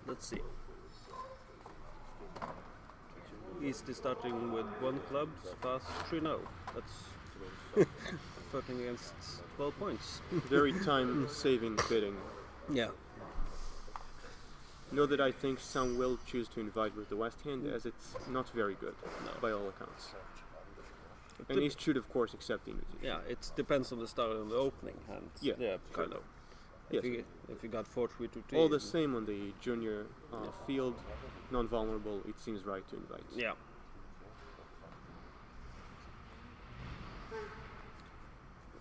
Let's see. Easty starting with 1 club, fast 3-0. That's 13 against 12 points. Very time-saving bidding. Yeah. Know that I think some will choose to invite with the West hand, as it's not very good, by all accounts. And he should, of course, accept the invitation. Yeah, it depends on the start of the opening hand. Yeah, kind of. Yes. If you got 4-3-2-3. All the same on the junior field, non-vulnerable, it seems right to invite. Yeah.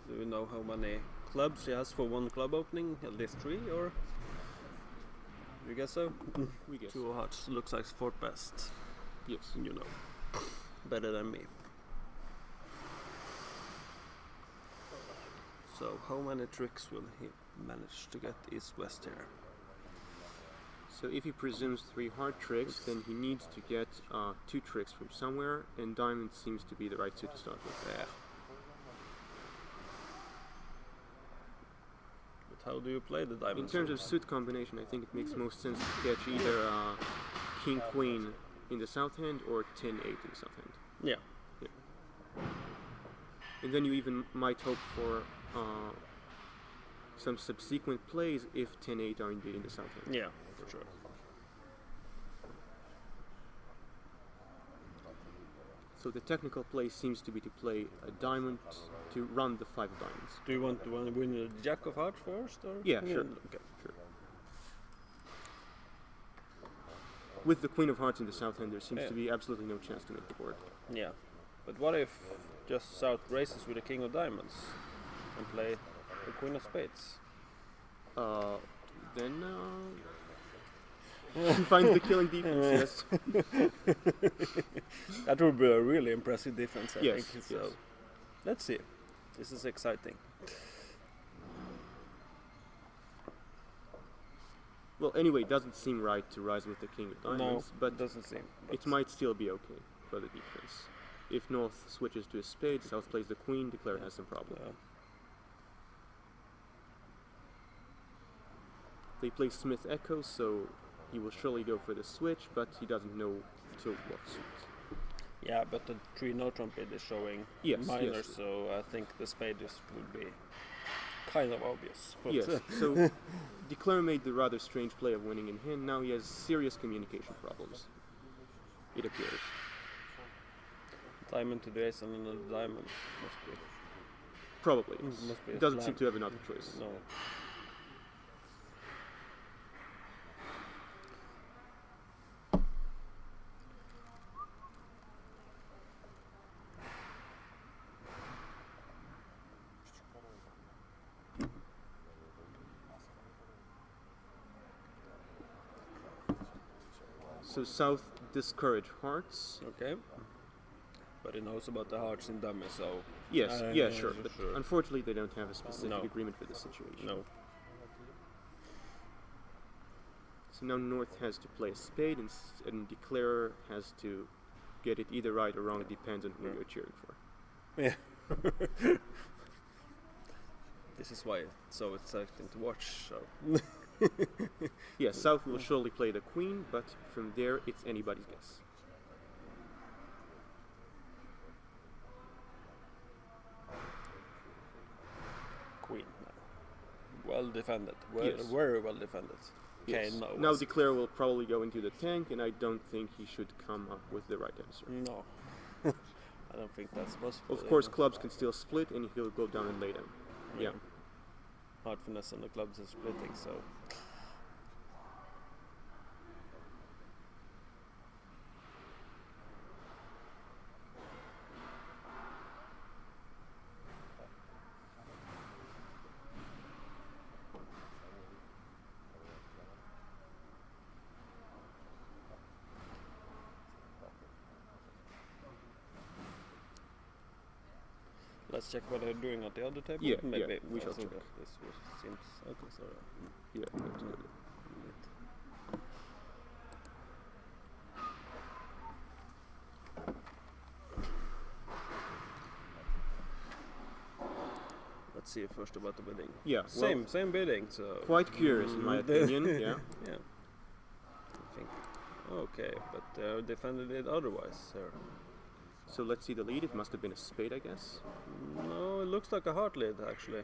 Do you know how many clubs he has for 1 club opening? At least 3, or? You guess so? We guess. 2 of hearts looks like 4th best. Yes. You know. Better than me. So, how many tricks will he manage to get east-west here? So if he presumes 3 hard tricks, then he needs to get 2 tricks from somewhere, and diamond seems to be the right suit to start with. Yeah. But how do you play the diamond? In terms of suit combination, I think it makes most sense to catch either king-queen in the south hand or 10-8 in the south hand. Yeah. And then you even might hope for some subsequent plays if 10-8 are indeed in the south hand. Yeah, for sure. So the technical play seems to be to play a diamond to run the 5 of diamonds. Do you want to win the jack of hearts first? Or? Yeah, sure. Okay, sure. With the queen of hearts in the south hand, there seems to be absolutely no chance to make the board. Yeah. But what if just south races with the king of diamonds and play the queen of spades? Then he finds the killing defense, yes. That would be a really impressive defense, I Yes, think. yes. So, let's see. This is exciting. Well, anyway, it doesn't seem right to rise with the king of diamonds, No, but it doesn't seem. it might still be okay for the defense. If north switches to a spade, south plays the queen, declare has some problem. They play Smith Echo, so he will surely go for the switch, but he doesn't know till what suit. Yeah, but the 3-no trumpet is showing minor, so I think the spade would be kind of obvious. But Yes, so Declare made the rather strange play of winning in hand. Now he has serious communication problems, it appears. diamond to the ace and another diamond must be. Probably. Must be He a doesn't slam. seem to have another choice. No. So south discourage hearts. Okay. But he knows about the hearts in dummy, so. Yes, yeah, sure. But sure. unfortunately, they don't have a specific No. agreement for this situation. No. So now North has to play a spade, and Declare has to get it either right or wrong. It depends on who you're cheering for. Yeah. This is why it's so exciting to watch. So. Yeah, South will surely play the queen, but from there it's anybody's guess. Queen. Well defended. Yes. Very well defended. Okay, Yes. no. Now Declare will probably go into the tank, and I don't think he should come up with the right answer. No. I don't think that's possible. Of course, clubs can still split, and he'll go down and lay them. Yeah. Hard finesse and the clubs are splitting, so. Let's check what they're doing at the other table. Yeah, maybe. yeah, we shall I think check. This seems okay. So. Yeah, absolutely. Let's see first about the bidding. Yeah, Same bidding. So quite curious in my opinion. Yeah. Yeah. Okay, but they defended it otherwise, sir. So let's see the lead. It must have been a spade, I guess. No, it looks like a heart lead actually.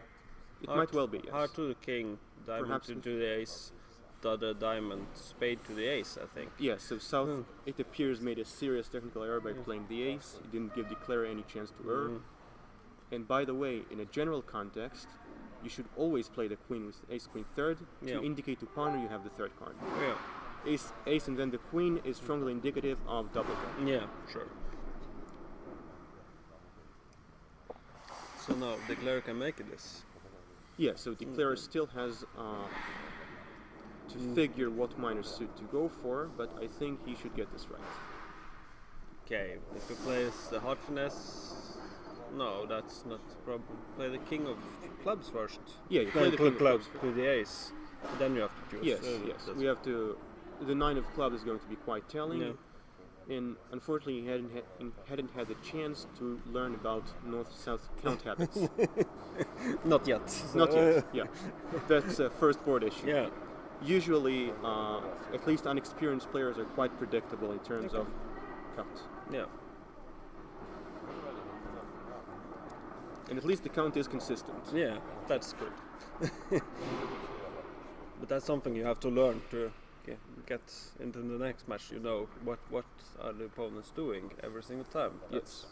It Heart- might well be, yes. Heart to the king, diamond Perhaps to with- the ace, the other diamond, spade to the ace, I think. Yeah, so South, Mm. it appears, made a serious technical error by playing the ace. He didn't give declarer any chance to err. Mm. And by the way, in a general context, you should always play the queen with ace queen third Yeah. to indicate to partner you have the third card. Yeah, Ace and then the queen is strongly indicative of double card. yeah, sure. So now declare can make this. Yeah, so declarer still has to figure what minor suit to go for, but I think he should get this right. Okay, if he plays the heart finesse, no, that's not the problem. Play the king of clubs first. Yeah, you play the king of clubs clubs. to the ace. Then you have to choose. Yes, Uh, yes. that's- We have to. The nine of clubs is going to be quite telling. Yeah. And unfortunately, he hadn't had the chance to learn about north-south count habits. Not yet. Not yet. Yeah, that's a first board issue. Yeah. Usually, at least unexperienced players are quite predictable in terms of count. Yeah. And at least the count is consistent. Yeah, that's good. But that's something you have to learn to get into the next match. You know what are the opponents doing every single time. Yes.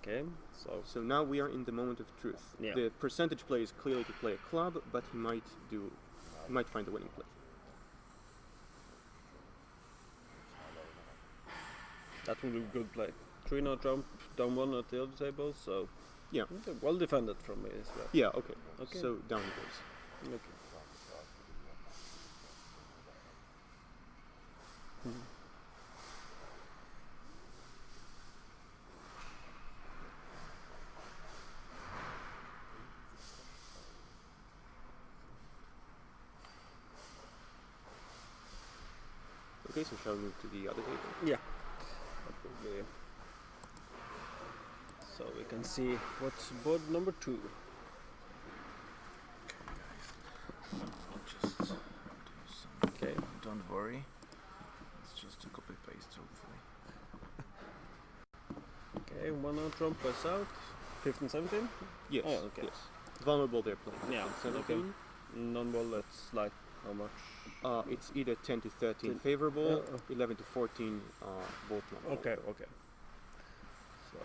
Okay. So So now we are in the moment of truth. Yeah. The percentage play is clearly to play a club, but he might find the winning play. that will be a good play. 3-0 jump, down one at the other table. So Yeah. okay, well defended from me as well. Yeah. Okay. Okay. So down he goes. Okay. Okay. So shall we move to the other table? Yeah. That will be. So we can see what's board number 2. I'll just do some. Okay. Don't worry. It's just a copy paste, hopefully. Okay, 1-0 trump by South. 15-17. Yes. Oh, okay. Yes. Vulnerable they're playing. Yeah, 17. Non-ball, that's like how much? It's either 10 to 13 Ten- favorable, 11 to 14 both non. Okay. So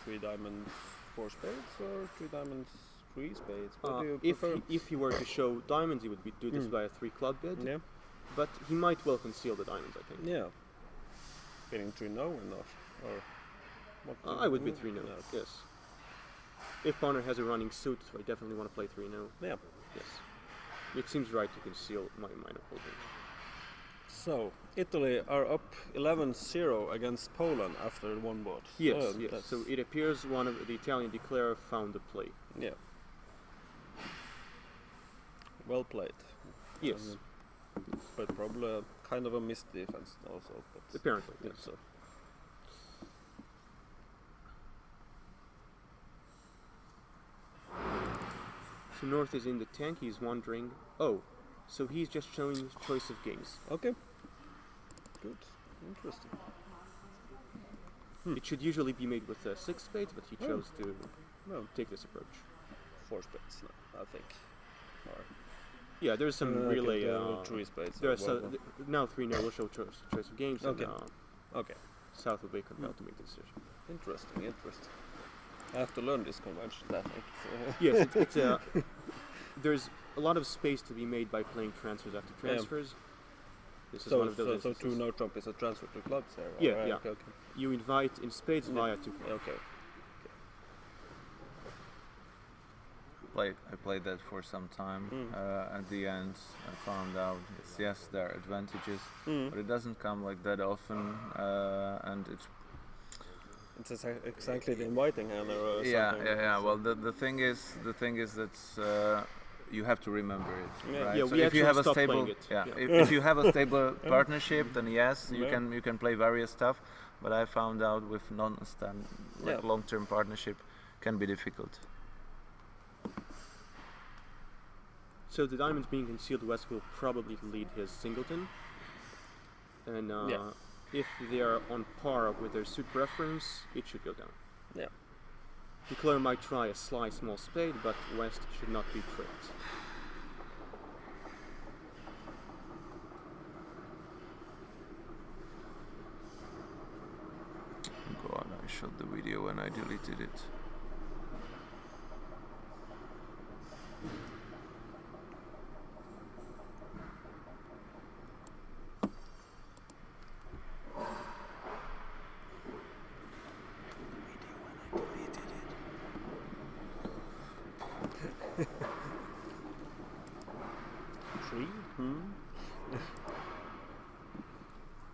3 diamonds, 4 spades, or 3 diamonds, 3 spades? What do you If prefer? he were to show diamonds, he would do this Mm. by a 3 club bid. Yeah, But he might well conceal the diamonds, I think. yeah. Getting 3-0 or not? Or what do I you would be do? 3-0, Yeah. yes. If Bonner has a running suit, I definitely want to play 3-0. Yeah. Yes. It seems right to conceal my minor holding. So Italy are up 11-0 against Poland after one board. Yes, So yes. that's- So it appears one of the Italian declarer found the play. yeah. Well played. Yes, But probably kind of a missed defense also. But apparently. yeah, Yes. so. So North is in the tank. He's wondering. Oh, so he's just showing his choice of games. Okay. Good. Interesting. It should usually be made with 6 spades, but he Oh. chose to No, take this approach. 4 spades now, I think. Or Yeah, there's some okay, relay. there are 3 spades. There or are so, one. now 3-0 will show choice of games, Okay. and Okay. South will be compelled to make the decision. Interesting. I have to learn this convention, I think. So. Yes, it's there's a lot of space to be made by playing transfers after transfers. This is one of those so instances. 2-0 trump is a transfer to clubs here. Yeah, Alright, yeah. Okay. You invite in spades Yeah. via 2 clubs. Okay. I played that for some time. Mm. At the end, I found out yes, there are advantages, Mm. but it doesn't come like that often, and it's It's exactly the inviting hand or yeah. something. Well, the thing is that you have to remember it, Yeah. right? Yeah, so we if you have a actually stopped stable, playing it. yeah, Yeah. if you have a stable partnership, then yes, Yeah. you can play various stuff. But I found out with Yeah. long-term partnership can be difficult. So the diamonds being concealed, West will probably lead his singleton. and Yeah. if they are on par with their suit preference, it should go down. Yeah. Declare might try a sly small spade, but West should not be tricked. Go on, I shot the video and I deleted it. Three?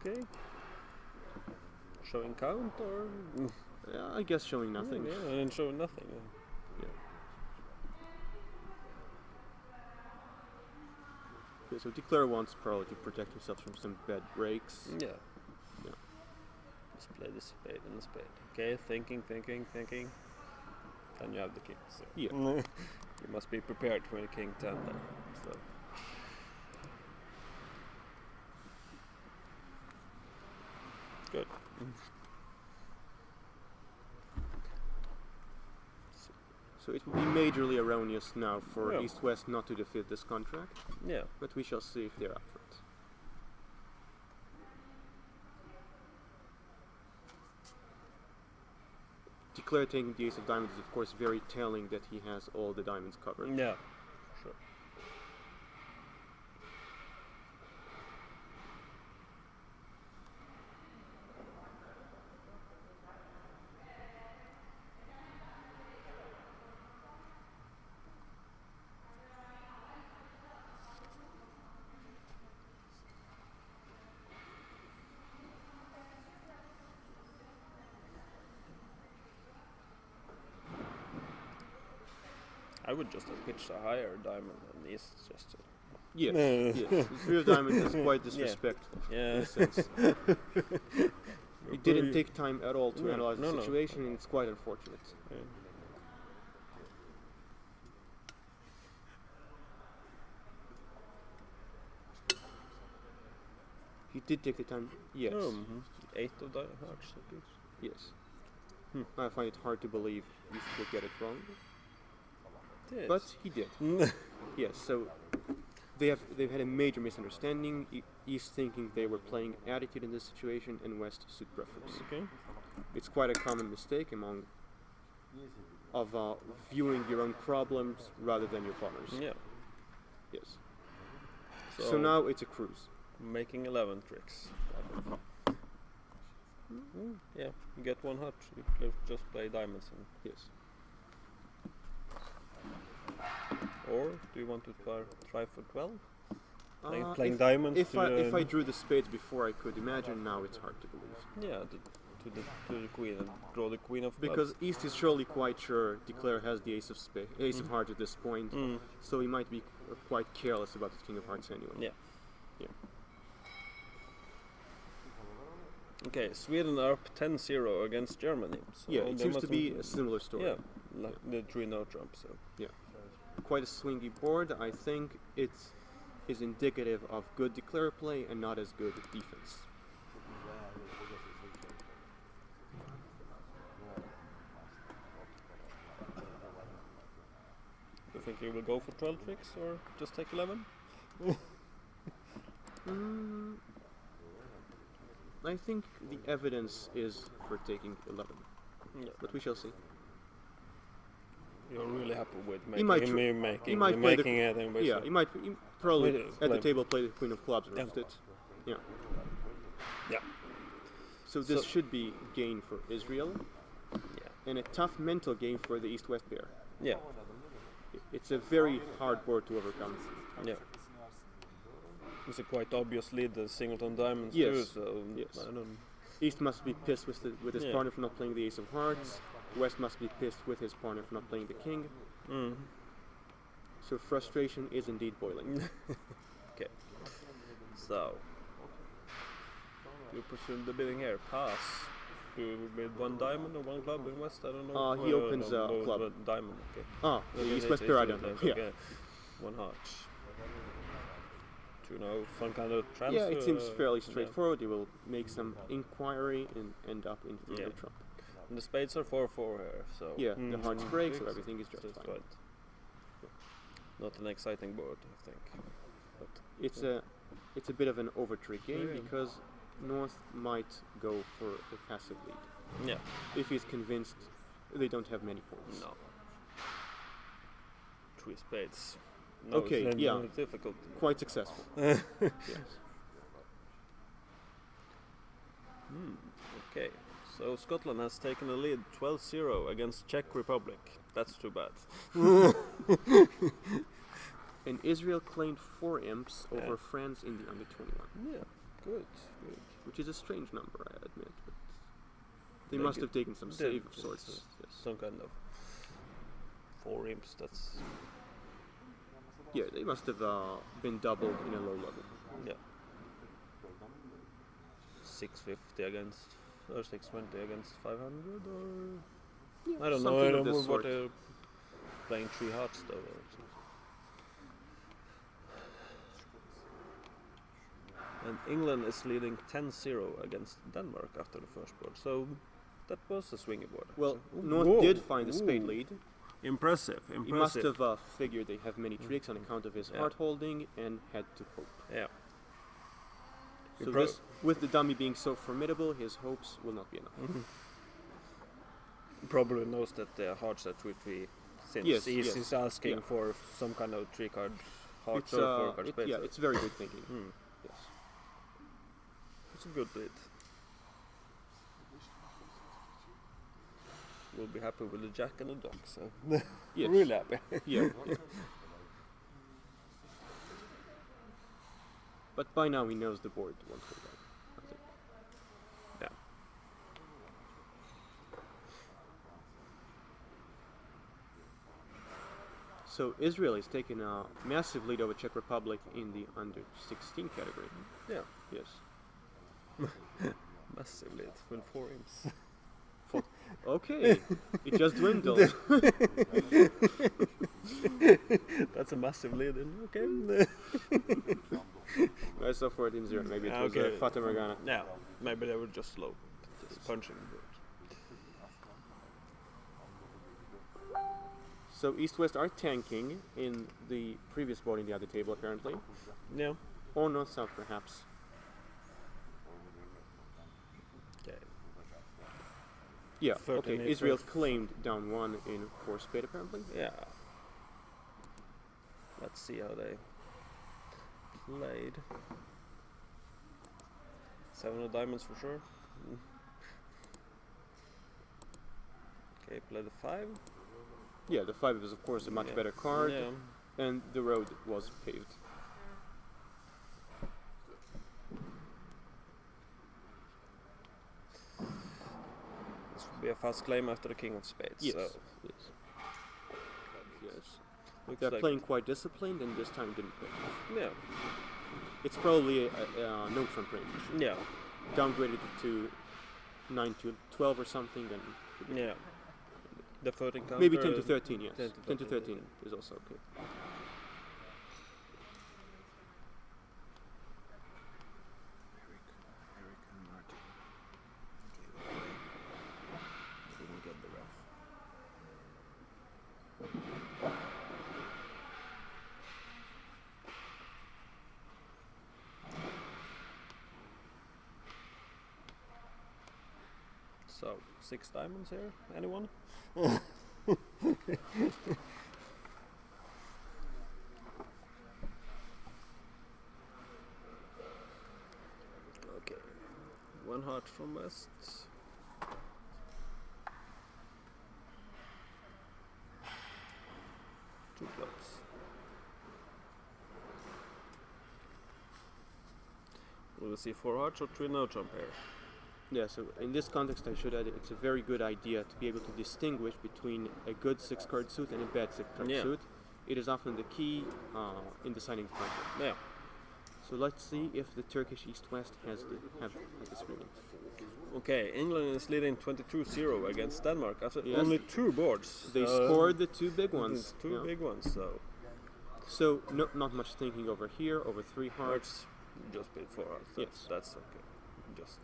Okay. Showing count or? I guess showing nothing. Yeah, and showing nothing. Yeah. Okay, so Declare wants probably to protect himself from some bad breaks. Yeah. Yeah. Just play the spade and the spade. Okay, thinking. Then you have the king. So. Yeah. You must be prepared for the king 10 then. So. Good. So it would be majorly erroneous now for Yeah. East-West not to defeat this contract, Yeah. but we shall see if they're up for it. Declare taking the ace of diamonds is of course very telling that he has all the diamonds covered. Yeah. Sure. I would just have pitched a higher diamond than these, just to, Yes, yes. The three of diamonds is quite disrespectful yeah. in a sense. It didn't take time at all to No, analyze the no, no. situation, and it's quite unfortunate. Yeah. He did take the time, yes. Oh, 8 of hearts. Okay. Yes. I find it hard to believe East would get it wrong, Yes. but he did. Yes, so they've had a major misunderstanding. East thinking they were playing attitude in this situation, and West suit preference. Okay. It's quite a common mistake among of viewing your own problems rather than your partner's. Yeah. Yes. So now it's a cruise. Making 11 tricks. Yeah, you get one heart. You just play diamonds. Yes. Or do you want to try for 12? Uh, Playing if- diamonds. If to I drew the spades before I could imagine, now it's hard to believe. yeah, to the queen and draw the queen of clubs. Because East is surely quite sure Declare has the ace of hearts at this point, so he might be quite careless about the king of hearts anyway. Yeah. Yeah. Okay, Sweden are up 10-0 against Germany. So Yeah, it they seems must to be have- a similar story. Yeah, like the 3-0 trump. So Quite a swingy board. I think it is indicative of good Declare play and not as good defense. you think he will go for 12 tricks or just take 11? I think the evidence is for taking 11, Yeah. but we shall see. You're really happy with He might making he might play making it and Yeah, he might probably Wait, at the play. table play the queen of clubs or Yeah. it. Yeah. Yeah. So this So- should be gain for Israel Yeah. and a tough mental game for the East-West pair. Yeah. It's a very hard board to overcome. Yeah. It's a quite obvious lead, the singleton diamonds Yes. too, so Yes. I don't East must be pissed with his Yeah. partner for not playing the ace of hearts. West must be pissed with his partner for not playing the king. So frustration is indeed boiling. Okay. So you presume the bidding here. Pass. Do you bid one diamond or one club in West? I don't know. He opens a club. Diamond, okay. The East-West pair, I don't know. Yeah. Okay. One heart. to some kind of transfer. Yeah, it seems fairly straightforward. They will make some inquiry and end up in the trump. And the spades are 4-4 here, so yeah, the hearts break, so everything is just fine. Right. Not an exciting board, I think. But it's a bit of an over-trick game because North might go for a passive lead. Yeah. If he's convinced they don't have many points. No. 3 spades. Okay, yeah. Difficult. Quite successful. Yes. Okay. So Scotland has taken the lead 12-0 against Czech Republic. That's too bad. And Israel claimed 4 imps over France in the under 21. Yeah, good. Which is a strange number, I admit. But they must have taken some save of sorts. Yes. Some kind of 4 imps, that's... Yeah, they must have been doubled in a low level. Yeah. 650 against... or 620 against 500, or... Yeah, I don't know, I don't know what they're playing 3 hearts though. And England is leading 10-0 against Denmark after the first board, so that was a swingy board. Well, North did find the spade lead. Impressive. He must have figured they have many tricks on account of his heart holding and had to hope. Yeah. So this, with the dummy being so formidable, his hopes will not be enough. Probably knows that the hearts are 3-3 since he's asking for some kind of 3-card hearts or 4-card spades. Yeah, it's very good thinking. Yes. It's a good lead. We'll be happy with the jack and the dog, so yes. Really happy. Yeah. But by now he knows the board won't go down, I think. Yeah. So Israel is taking a massive lead over Czech Republic in the under 16 category. Yeah. Yes. Massive lead with 4 imps. Okay, it just dwindled. That's a massive lead, okay. I saw 14-0, maybe it was Fata Morgana. Yeah, maybe they were just slow, just punching the board. So East-West are tanking in the previous board in the other table, apparently. Yeah. Or North-South, perhaps. Okay. Yeah, okay, Israel claimed down 1 in 4 spade, apparently. Yeah. Let's see how they played. 7 of diamonds for sure. Okay, play the 5. Yeah, the 5 is of course a much better card, and the road was paved. This would be a fast claim after the king of spades. Yes. So. Yes. They're playing quite disciplined, and this time didn't play. Yeah. It's probably a note from range. Yeah. Downgraded it to 9 to 12 or something, then. Yeah. The 13 counter. Maybe 10 to 13, yes. 10 to 13 is also okay. Eric and Martin. Didn't get the ref. So, 6 diamonds here? Anyone? Okay. 1 heart from West. 2 clubs. Will we see 4 hearts or 3 no trump here? Yeah, so in this context I should add it's a very good idea to be able to distinguish between a good 6-card suit and a bad 6-card suit. It is often the key in deciding the conflict. Yeah. So let's see if the Turkish East-West have this reading. Okay, England is leading 22-0 against Denmark after only 2 boards. They scored the 2 big ones. 2 big ones, so So not much thinking over here. Over 3 hearts. Just played 4 hearts. Yes. That's okay. Just.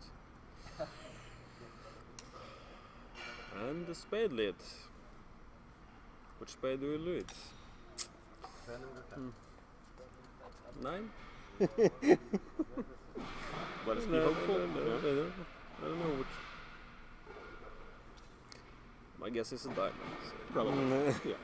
And the spade lead. Which spade do you lead? 9? Let us be hopeful. I don't know which. My guess is a diamond. So. Probably. Yeah.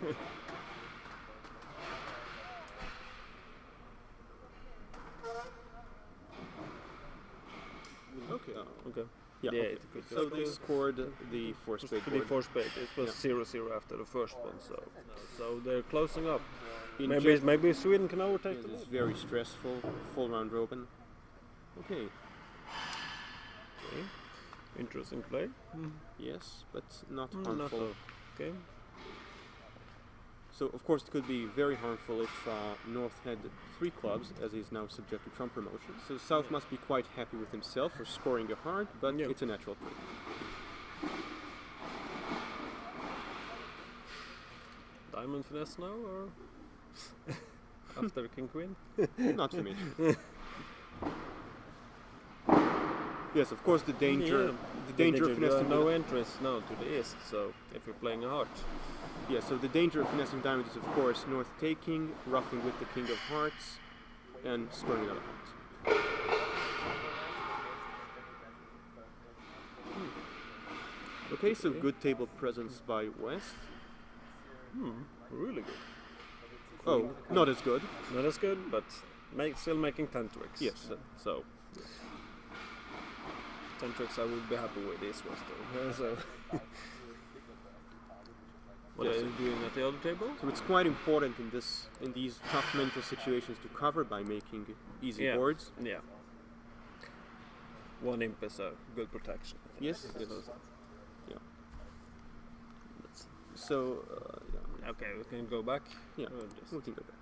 Okay. Okay. Yeah. Yeah, Okay. it could So go. they scored the 4 spade The board. 4 spade. It was 0-0 after the first one, so they're closing up. In Maybe Sweden can overtake It's them. very stressful. Full round robin. Okay. Okay. Interesting play. Yes, but not Not harmful. all. Okay. So of course it could be very harmful if North had 3 clubs, as he's now subject to Trump promotion. So South must be quite happy with himself for scoring a heart, but Yeah. it's a natural play. Diamond finesse now, or after King Queen? Not for me. Yes, of course the danger. The danger of finessing. No entrance now to the east. So if you're playing a heart, Yeah, so the danger of finessing diamond is of course North taking, roughing with the King of Hearts, and scoring another heart. Okay, so Okay. good table presence by West. really good. Oh, not as good. Not as good, but still making 10 tricks. Yes. So 10 tricks I would be happy with this West though. So what Yes. are you doing at the other table? So it's quite important in these tough mental situations to cover by making easy Yeah. boards. Yeah. One imp is a good protection. I think. Yes, So- yes. Yeah. Let's- So yeah, Okay, we can go back. yeah, Or just- we can go back.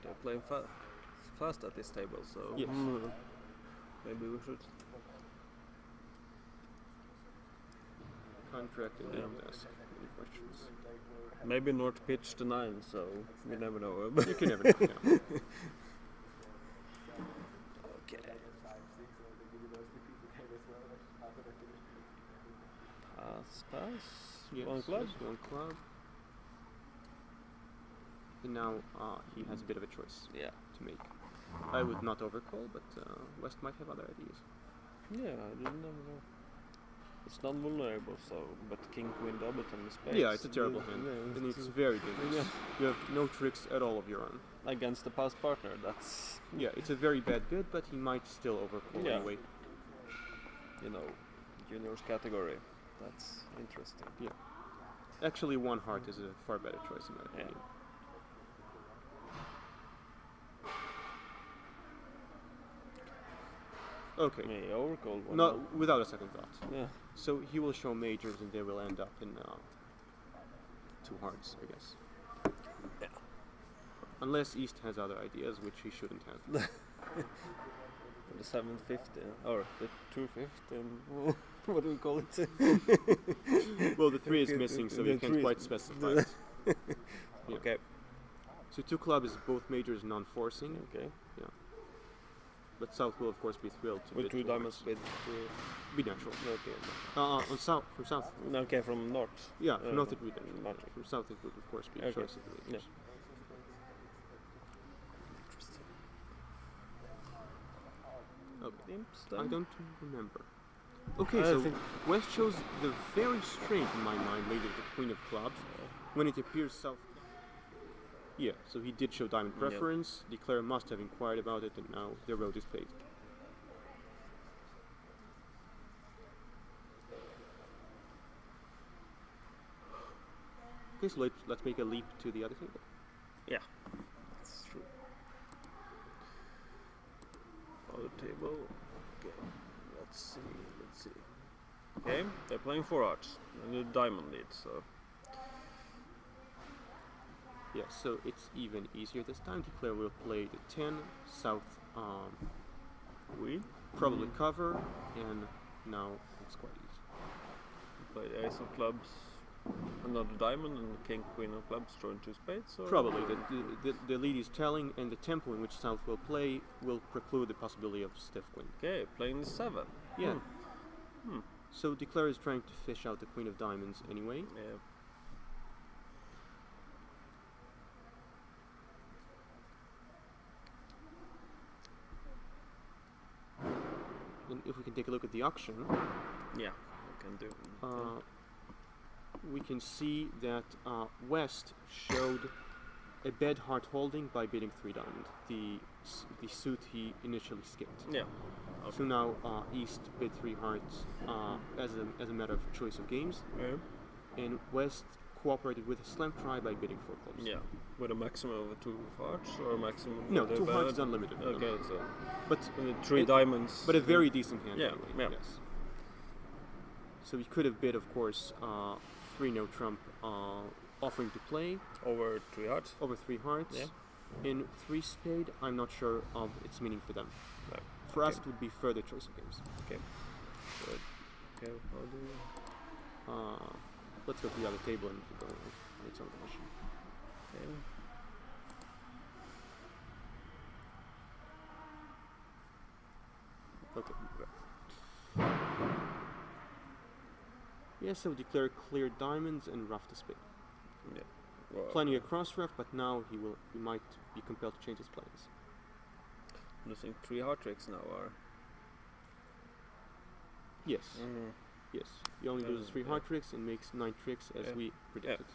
They're playing fast at this table, so Yes. Maybe we should. Contract and Yeah. don't ask any questions. Maybe North pitch the 9, so we never know. You can never know. Yeah. Okay. Pass. Yes, One club. yes, one club. And now he has a bit of a choice Yeah. to make. I would not overcall, but West might have other ideas. Yeah, I didn't know. It's non-vulnerable, so but King Queen Doubleton is spades. Yeah, it's a terrible hand, Yeah, and it's very dangerous. Yeah. You have no tricks at all of your own. Against the past partner, that's Yeah, it's a very bad bid, but he might still overcall Yeah. anyway. juniors category. That's interesting. Actually, one heart is a far better choice in my opinion. Okay, Yeah, overcalled one. not without a second thought. Yeah. So he will show majors, and they will end up in 2 hearts, I guess. Yeah. Unless East has other ideas, which he shouldn't have. The 750 or the 250. What do we call it? Well, the 3 is missing, so The you can't 3 is- quite specify it. Yeah. Okay. So 2 club is both majors non-forcing, Okay. but South will of course be thrilled to With bid 2 two diamonds hearts. bid. Be natural. Okay. On South, from South. Okay, from north. Yeah, from North it would be natural. Not From South it would of course be a Okay. choice of the majors. Interesting. Okay. Imps I then? don't remember. Okay, I so think- West chose the very straight in my mind later the Queen of Clubs when it appears South. Yeah, so he did show diamond Yep. preference. Declare must have inquired about it, and now the road is paved. Okay, so let's make a leap to the other table. Yeah, that's true. Other table. Okay, let's see. Okay, they're playing 4 hearts and the diamond lead, so Yeah, so it's even easier this time. Declare will play the 10, South we probably cover, and now it's quite easy. play the ace of clubs. another diamond and king, queen of clubs, throwing 2 spades? Or? Probably. The lead is telling, and the tempo in which South will play will preclude the possibility of stiff queen. Okay, playing 7. Yeah. Hmm. So Declare is trying to fish out the queen of diamonds anyway. Yeah. And if we can take a look at the auction, Yeah, we can do. we can see that West showed a bad heart holding by bidding 3 diamond, the suit he initially skipped. Yeah. So now East bid 3 hearts as a matter of choice of games, Yeah. and West cooperated with a slam try by bidding 4 clubs. Yeah. With a maximum of 2 hearts or a maximum? No, of 2 hearts is unlimited. Okay, so But 3 diamonds. But a very decent hand. Yeah, Anyway, yeah. Yes. So he could have bid, of course, 3 no trump, offering to play Over 3 hearts. over 3 hearts. Yeah. In 3 spade, I'm not sure of its meaning for them. No. For us, Okay. it would be further choice of games. Okay. Good. Okay, how do you... Let's go to the other table and go on its own fashion. Okay. Okay. Yeah, so Declare clear diamonds and rough the spade. Yeah. Well, Planning a cross rough, but now he might be compelled to change his plans. losing 3 heart tricks now, or... Yes. Mm. Yes, he only loses 3 yeah. hard tricks and makes 9 tricks as Yeah. we predicted.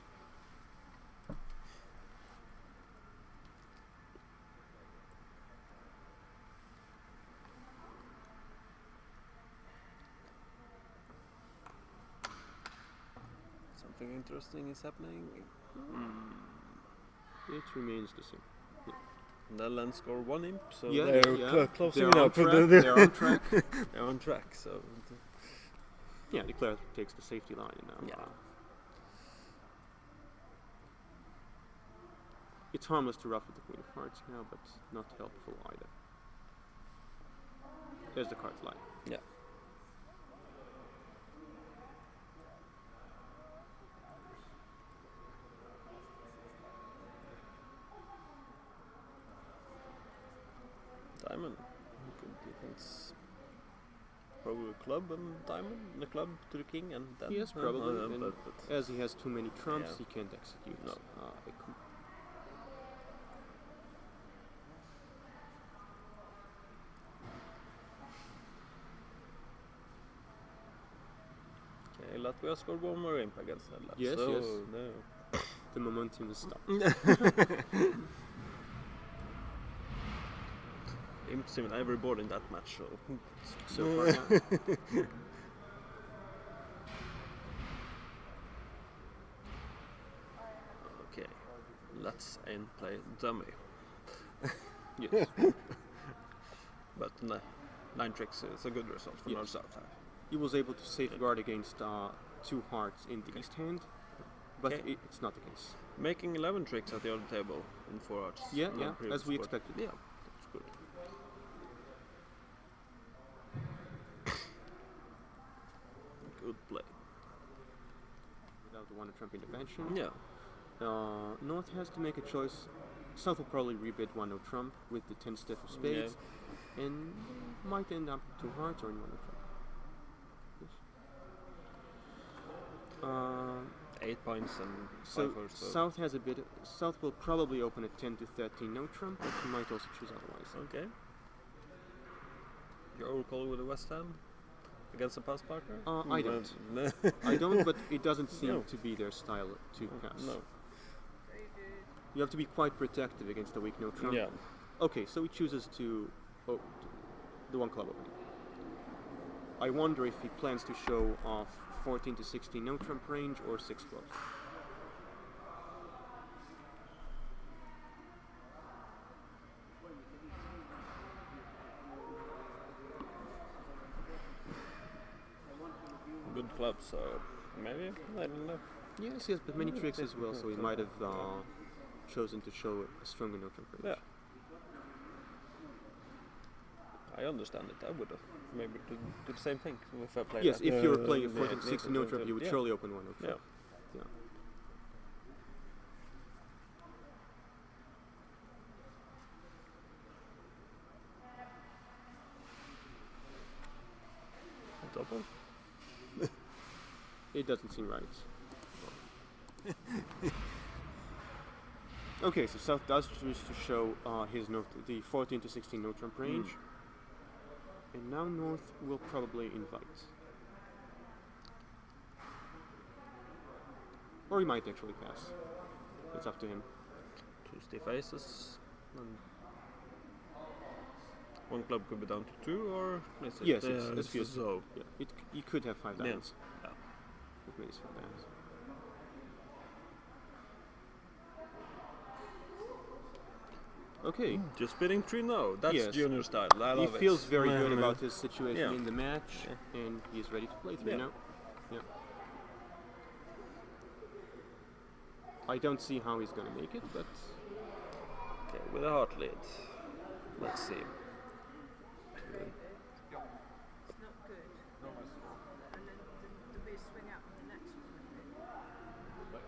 Something interesting is happening. It remains the same. Netherlands score 1 imp, so Yeah, they're yeah. closing They're on up. track, they're on track. They're on track, so... Yeah, Declare takes the safety line now. Yeah. It's harmless to ruff with the Queen of Hearts now, but not helpful either. There's the card fly. Yeah. Diamond. Good defense. Probably club and diamond. The club to the king and then. Yes, probably. And but as he has too many trumps, Yeah. he can't execute. No. A coup. okay, Latvia scored 1 more imp against Netherlands. Yes, so yes. No. The momentum is stopped. Imps in every board in that match. So So far, yeah. okay, let's and play dummy. Yes. But 9 tricks is a good result for Yes. North South. He was able to safeguard against 2 hearts in the east hand, but Okay. it's not the case. Making 11 tricks at the other table in 4 hearts. Yeah, on yeah, previous as we board. expected. Yeah, that's good. Good play. Without the 1 trump intervention. Yeah. North has to make a choice. South will probably rebid 1 no trump with the 10 stiff of spades, and might end up 2 hearts or in 1 no trump. Yes. 8 points and 5 So hearts. South has a bit. South will probably open at 10 to 13 no trump, but he might also choose otherwise. Okay. Your call with the West Ham against a pass partner? I don't. No. I don't, but it doesn't seem No. to be their style to pass. No. You have to be quite protective against a weak no trump. Yeah. Okay, so he chooses to the 1 club opening. I wonder if he plans to show off 14 to 16 no trump range or 6 clubs. Good club, so maybe? I don't know. Yes, yes, but many tricks as well, so he might have chosen to show a stronger no trump range. Yeah. I understand it. I would have maybe do the same thing if I played Yes, that. if you were playing a 14 yeah, to 16 no trump, you would yeah. surely open 1 no trump. Yeah. Double? It doesn't seem right. Okay, so South does choose to show his note, the 14 to 16 note jump range. And now North will probably invite. Or he might actually pass. It's up to him. Two stiff aces. And one club could be down to 2, or is it? Yes, it's feels so. Yeah, you could have 5 diamonds. Yeah. It makes 5 diamonds. Okay. Just spinning 3 now. That's Yes. junior style. I He love feels it. very good about his situation Yeah. in the match, and he's ready to play 3 Yeah. now. Yeah. I don't see how he's gonna make it, but Okay, with a heart lead. Let's see. It's not good. And then there'll be a swing out on the next one.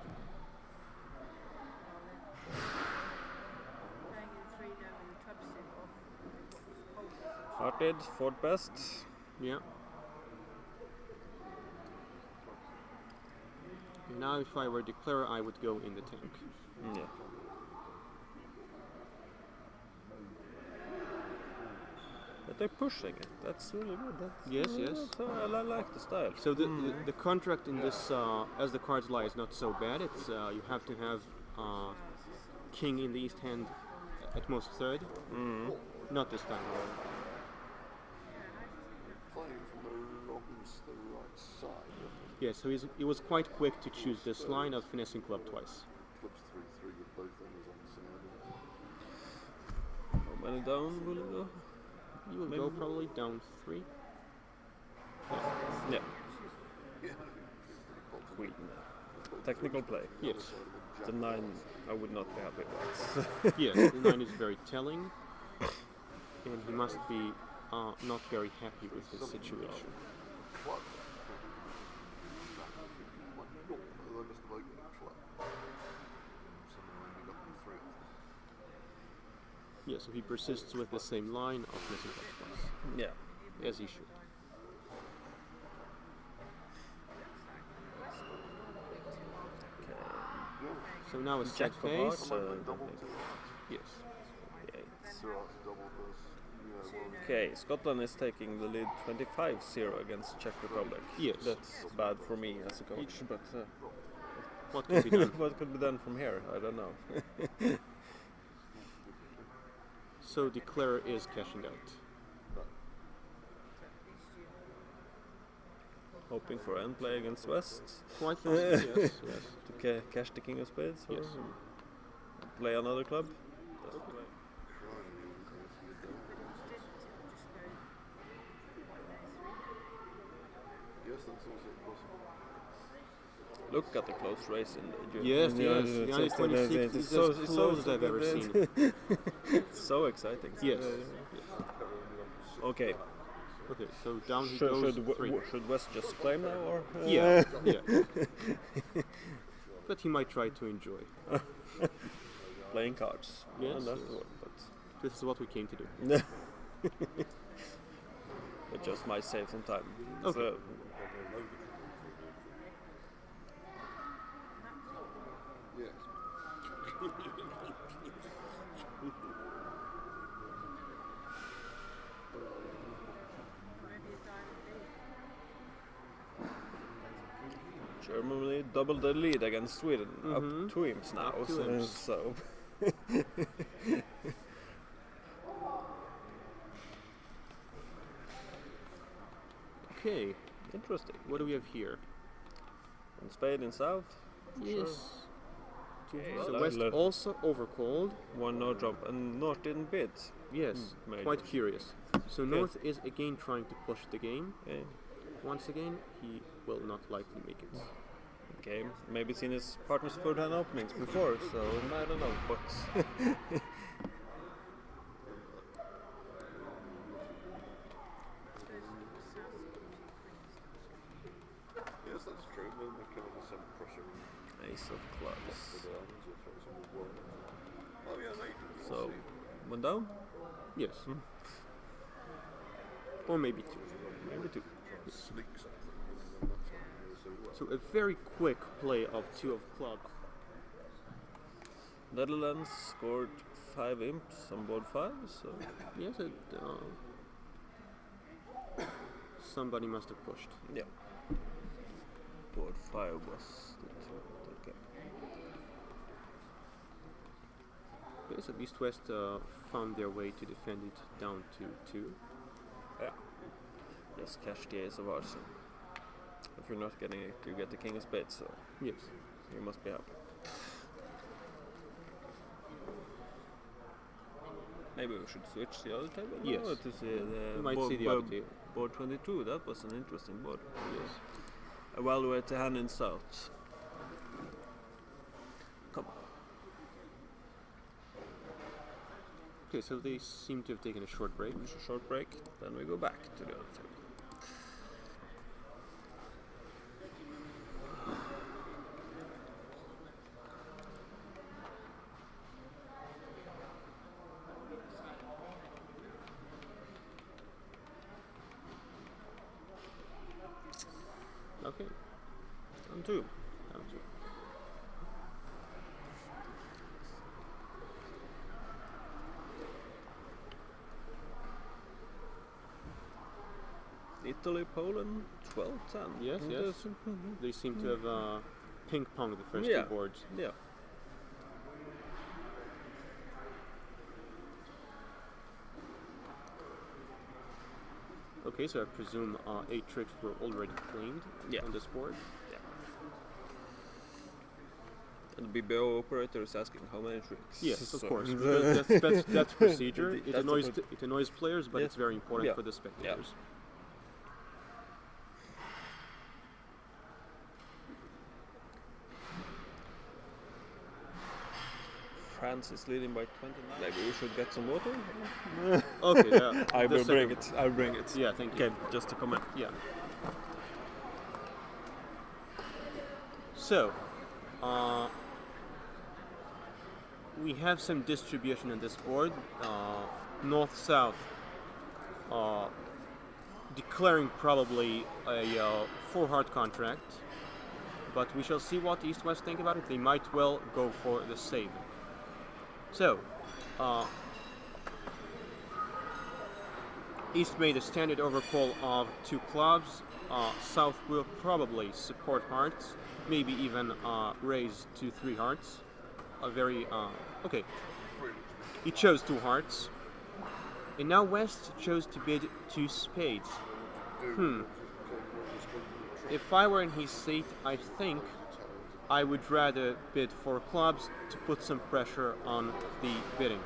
Playing in 3 now with the club set off. Heart lead, 4th best. yeah. Now, if I were declarer, I would go in the tank. Yeah. But they're pushing it. That's really good. That's Yes. I like the style. So the contract in this, as the cards lie, is not so bad. It's you have to have king in the east hand, at most 3rd. Not this time. Playing from along the right side. Yeah, so he was quite quick to choose this line of finessing club twice. Clubs 3-3 with both ends on the side. How many down will it go? You will Maybe go probably down 3. Yeah. Queen. Technical play. Yes. The 9 I would not be happy with. Yes, the 9 is very telling, and he must be not very happy with his situation. Club. They must have opened a club. Someone ended up in 3. Yeah, so he persists with the same line of missing club twice, Yeah. as he should. So now a set Jack of hearts. phase. Yes. Okay, Scotland is taking the lead 25-0 against Czech Republic. Yes. That's bad for me as a coach, but What can be done? what could be done from here? I don't know. So declarer is cashing out. Hoping for end play against West. Quite possibly, yes. To cash the king of spades? Or Yes. play another club? Yes, that's also possible. Look at the close race in the Yes, junior. yes. It's The just- 26 it's is as close as I've ever seen. So exciting. Yes. Okay. Okay, so down he goes 3. Should West just claim now, or? Yeah, yeah. But he might try to enjoy. Playing cards. Yes, And that's yes. the word, but This is what we came to do. it just might save some time. Okay. So, Yes. Germany doubled the lead against Sweden. Up 2 imps now. Up 2 so, imps. so Okay, interesting. what do we have here? And Spain in south. Yes. Well, So West also overcalled. One no jump and North didn't bid. Yes, Major. quite curious. So North is again trying to push the game. Yeah. Once again, he will not likely make it. Game. Maybe seen his partner's foot hand openings before, so I don't know. But Yes, that's true. They're kind of some pressure. One down? Yes. Or maybe 2. Maybe 2. Sneak something and then that's what I'm going to say. Well, So a very quick play of 2 of clubs. Netherlands scored 5 imps on board 5, so Yes, somebody must have pushed. yeah. Board 5 was the okay. Okay, so East-West found their way to defend it down to 2. Yeah. Just cash the ace of hearts. So if you're not getting it, you get the king of spades, so Yes. you must be happy. Maybe we should switch the other table now Yes. to see the You might board, see the other table. board 22. That was an interesting board. Yes. Evaluate the hand in south. Come on. Okay, so they seem to have taken a short break. It's a short break, then we go back to the other table. Okay. And 2. Down to Italy, Poland, 12-10. Yes, And yes. there's- They seem to have ping-ponged the first Yeah. 2 boards. Yeah. Okay, so I presume 8 tricks were already claimed Yeah. on this board. And the BBO operator is asking how many tricks. Yes, of So- course. because that's procedure. It That's the annoys pro- it annoys players, but Yeah. it's very important Yeah. for the spectators. France is leading by 29. Maybe we should get some water? Okay, yeah. I the will bring second- it. I'll bring it. Yeah, thank you. Okay, just a comment. Yeah. So, we have some distribution on this board. North-south, declaring probably a 4-heart contract, but we shall see what East-West think about it. They might well go for the save. So, East made a standard overcall of 2 clubs. South will probably support hearts, maybe even raise to 3 hearts. A very okay. He chose 2 hearts, and now West chose to bid 2 spades. If I were in his seat, I think I would rather bid 4 clubs to put some pressure on the bidding.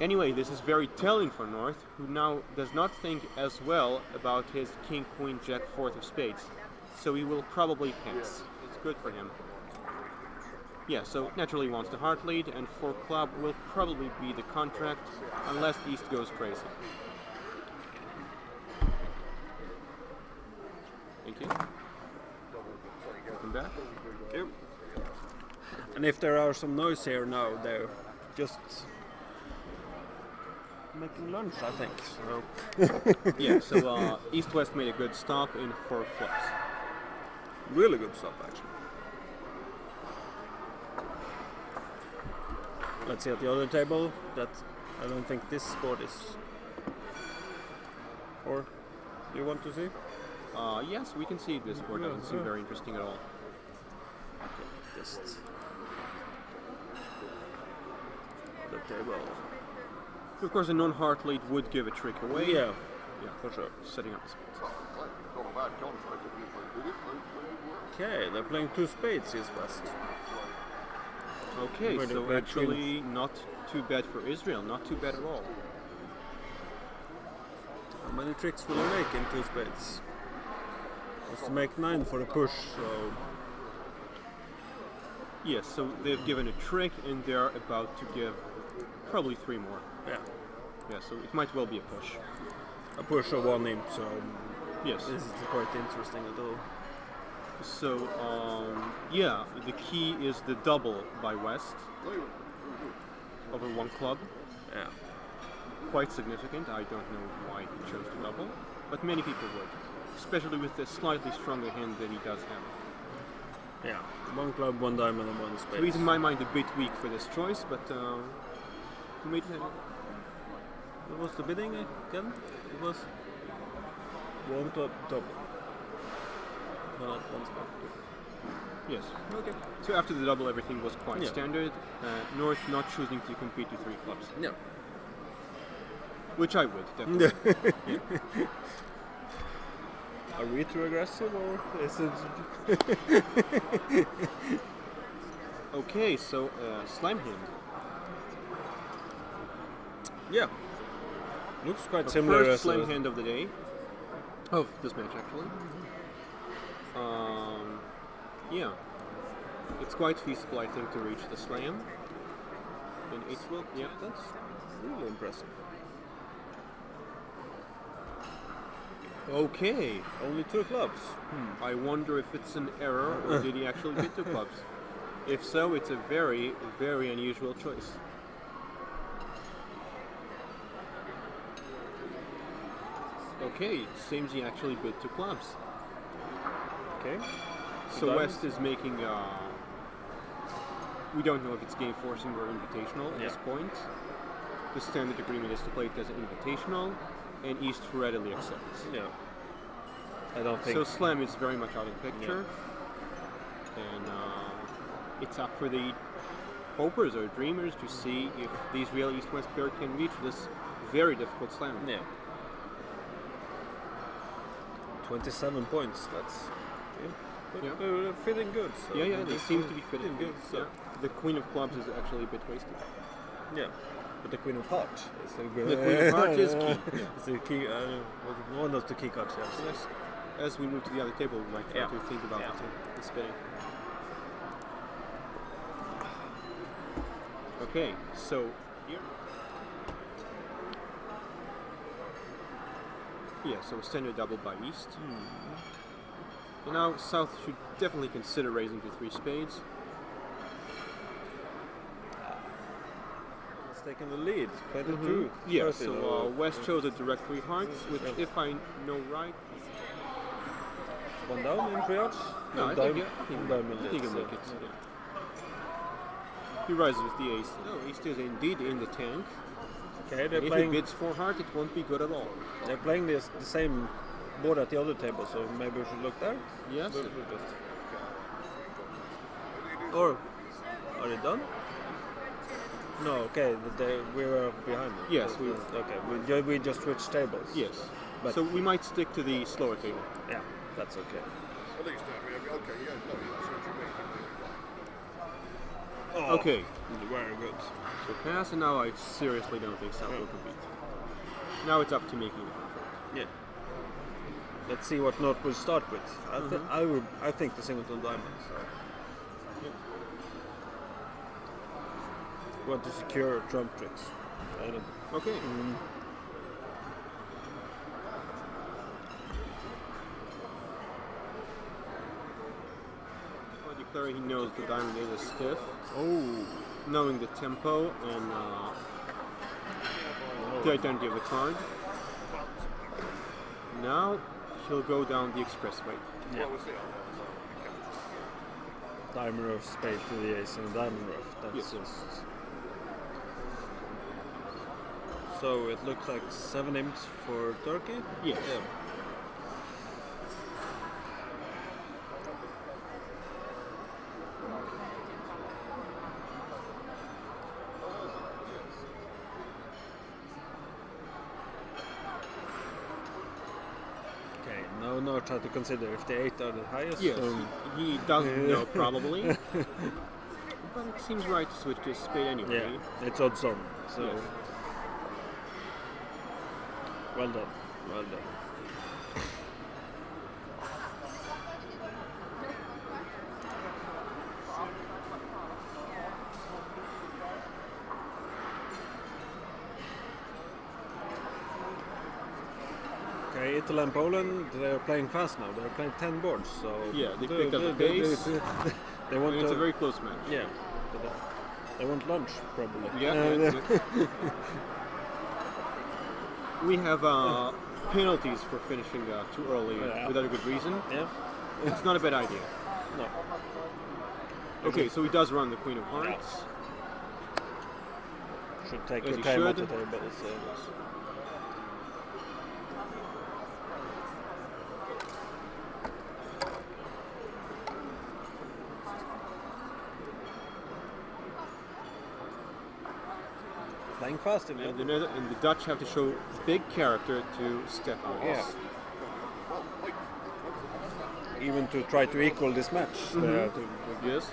Anyway, this is very telling for North, who now does not think as well about his King, Queen, Jack, 4th of spades. So he will probably pass. It's good for him. Yeah, so naturally he wants the heart lead, and 4 club will probably be the contract, unless East goes crazy. Thank you. Welcome back. Yep. And if there are some noise here now, they're just making lunch, I think. So Yeah, so East-West made a good stop in 4 clubs. really good stuff, actually. Let's see at the other table. That I don't think this board is. Or you want to see? Yes, we can see this board doesn't seem very interesting at all. Just the table. Of course, a non-heart lead would give a trick away. Yeah, Yeah, for sure. setting up the spades. Not a bad contract if they did it, maybe work. Okay, they're playing 2 spades, East West. Okay, Where the so red actually not too bad for Israel, not too bad at all. How many tricks will they make in 2 spades? Was to make 9 for the push, so Yes, so they've given a trick and they're about to give probably 3 more. yeah, Yeah, so it might well be a push. a push of 1 imp. So Yes. this is quite interesting at all. So, yeah, the key is the double by West. over one club. Yeah. Quite significant. I don't know why he chose to double, but many people would, especially with the slightly stronger hand that he does have. Yeah. One club, one diamond, and one spade. So he's in my mind a bit weak for this choice, but he made it. What was the bidding again? It was one club double. Not one spade. Yes. Okay. So after the double, everything was quite Yeah. standard. North not choosing to compete with 3 clubs, Yeah. which I would definitely. Are we too aggressive or is it? Okay, so slam hand. Yeah. Looks quite The similar first as slam a, hand of the day, of this match actually. Yeah, it's quite feasible, I think, to reach the slam. And it will. Yeah, That's really impressive. okay. Only 2 clubs. I wonder if it's an error or did he actually bid 2 clubs? If so, it's a very, very unusual choice. Okay, it seems he actually bid 2 clubs. Okay. So Diamond? West is making. We don't know if it's game forcing or invitational at this point. The standard agreement is to play it as an invitational, and East readily accepts. Yeah. I don't think. So slam is very much out of the picture, and it's up for the hopers or dreamers to see if these real East-West pair can reach this very difficult slam. Yeah. 27 points. That's feeling good. So Yeah, they seem to be fitting good. So Yeah. The Queen of Clubs is actually a bit wasted. yeah. But the Queen of Hearts is the The Queen of Hearts is key. It's the key. One of the key cards. Yes. Yes. As we move to the other table, we might try Yeah. to think about Yeah. the spinning. Okay, so here. Yeah, so a standard double by East. And now South should definitely consider raising to 3 spades. It's taking the lead. 22. Yeah, 30, so West chose a direct 3 hearts, which, if I know right, one down in 3 outs. no, I think, diamond I think lead, he'll make so- it. Yeah. He rises with the ace. No, East is indeed in the tank. Okay, they're If he playing. bids 4 heart, it won't be good at all. They're playing the same board at the other table, so maybe we should look there. Yes. We'll just- Or are they done? No. Okay, we were behind them. Yes, we were. Okay, we just switched tables. Yes. But- So we might stick to the slower table. Yeah, that's okay. At least, okay, yeah, no, that's what you mean. Oh, Okay. very good. So pass, and now I seriously don't think South will compete. Now it's up to making the contract. Yeah. Let's see what note we'll start with. I think the singleton diamond. So. Want to secure trump tricks. I don't. Okay. I declare he knows the diamond is a stiff. Oh. Knowing the tempo and the identity of the card. Now he'll go down the expressway. Yeah. Diamond rough spade to the ace and diamond rough. That's Yes. just. So it looks like 7 imps for Turkey. Yes. Yeah. Okay, now try to consider if the 8 are the highest. Yes, so- he doesn't know probably. But it seems right to switch to a spade anyway. Yeah, it's odds on. So Yes. well done, well done. Okay, Italy and Poland, they're playing fast now. They're playing 10 boards, so Yeah, they picked up the pace. They want And it's to, a very close match. yeah. But, They want lunch, probably. Yeah. We have penalties for finishing too early without a good reason. Yeah. It's not a bad idea. No. Okay, so he does run the Queen of Hearts. Should take As your he time at should. the table. So. Playing fast in And the Dutch have to show big character to step on. Yeah. Even to try to equal this match. They have to, Yes.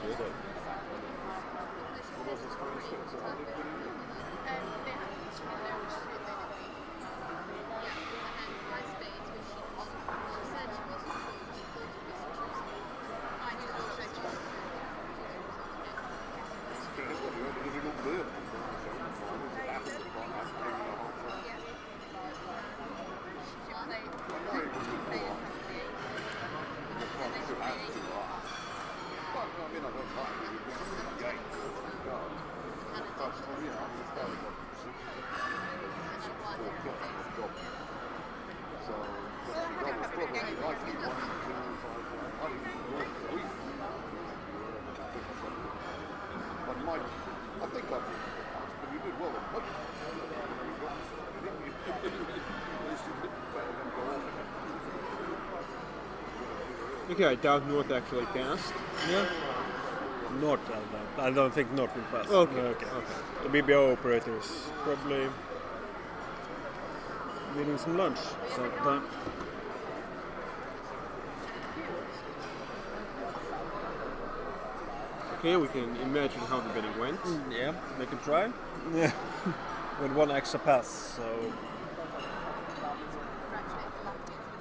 I think I but you did well. Okay, I doubt North actually passed. yeah. North, I don't think North will pass. Okay. The BBO operator is probably getting some lunch. So Okay, we can imagine how the betting went. yeah, they can try. Yeah. With one extra pass. So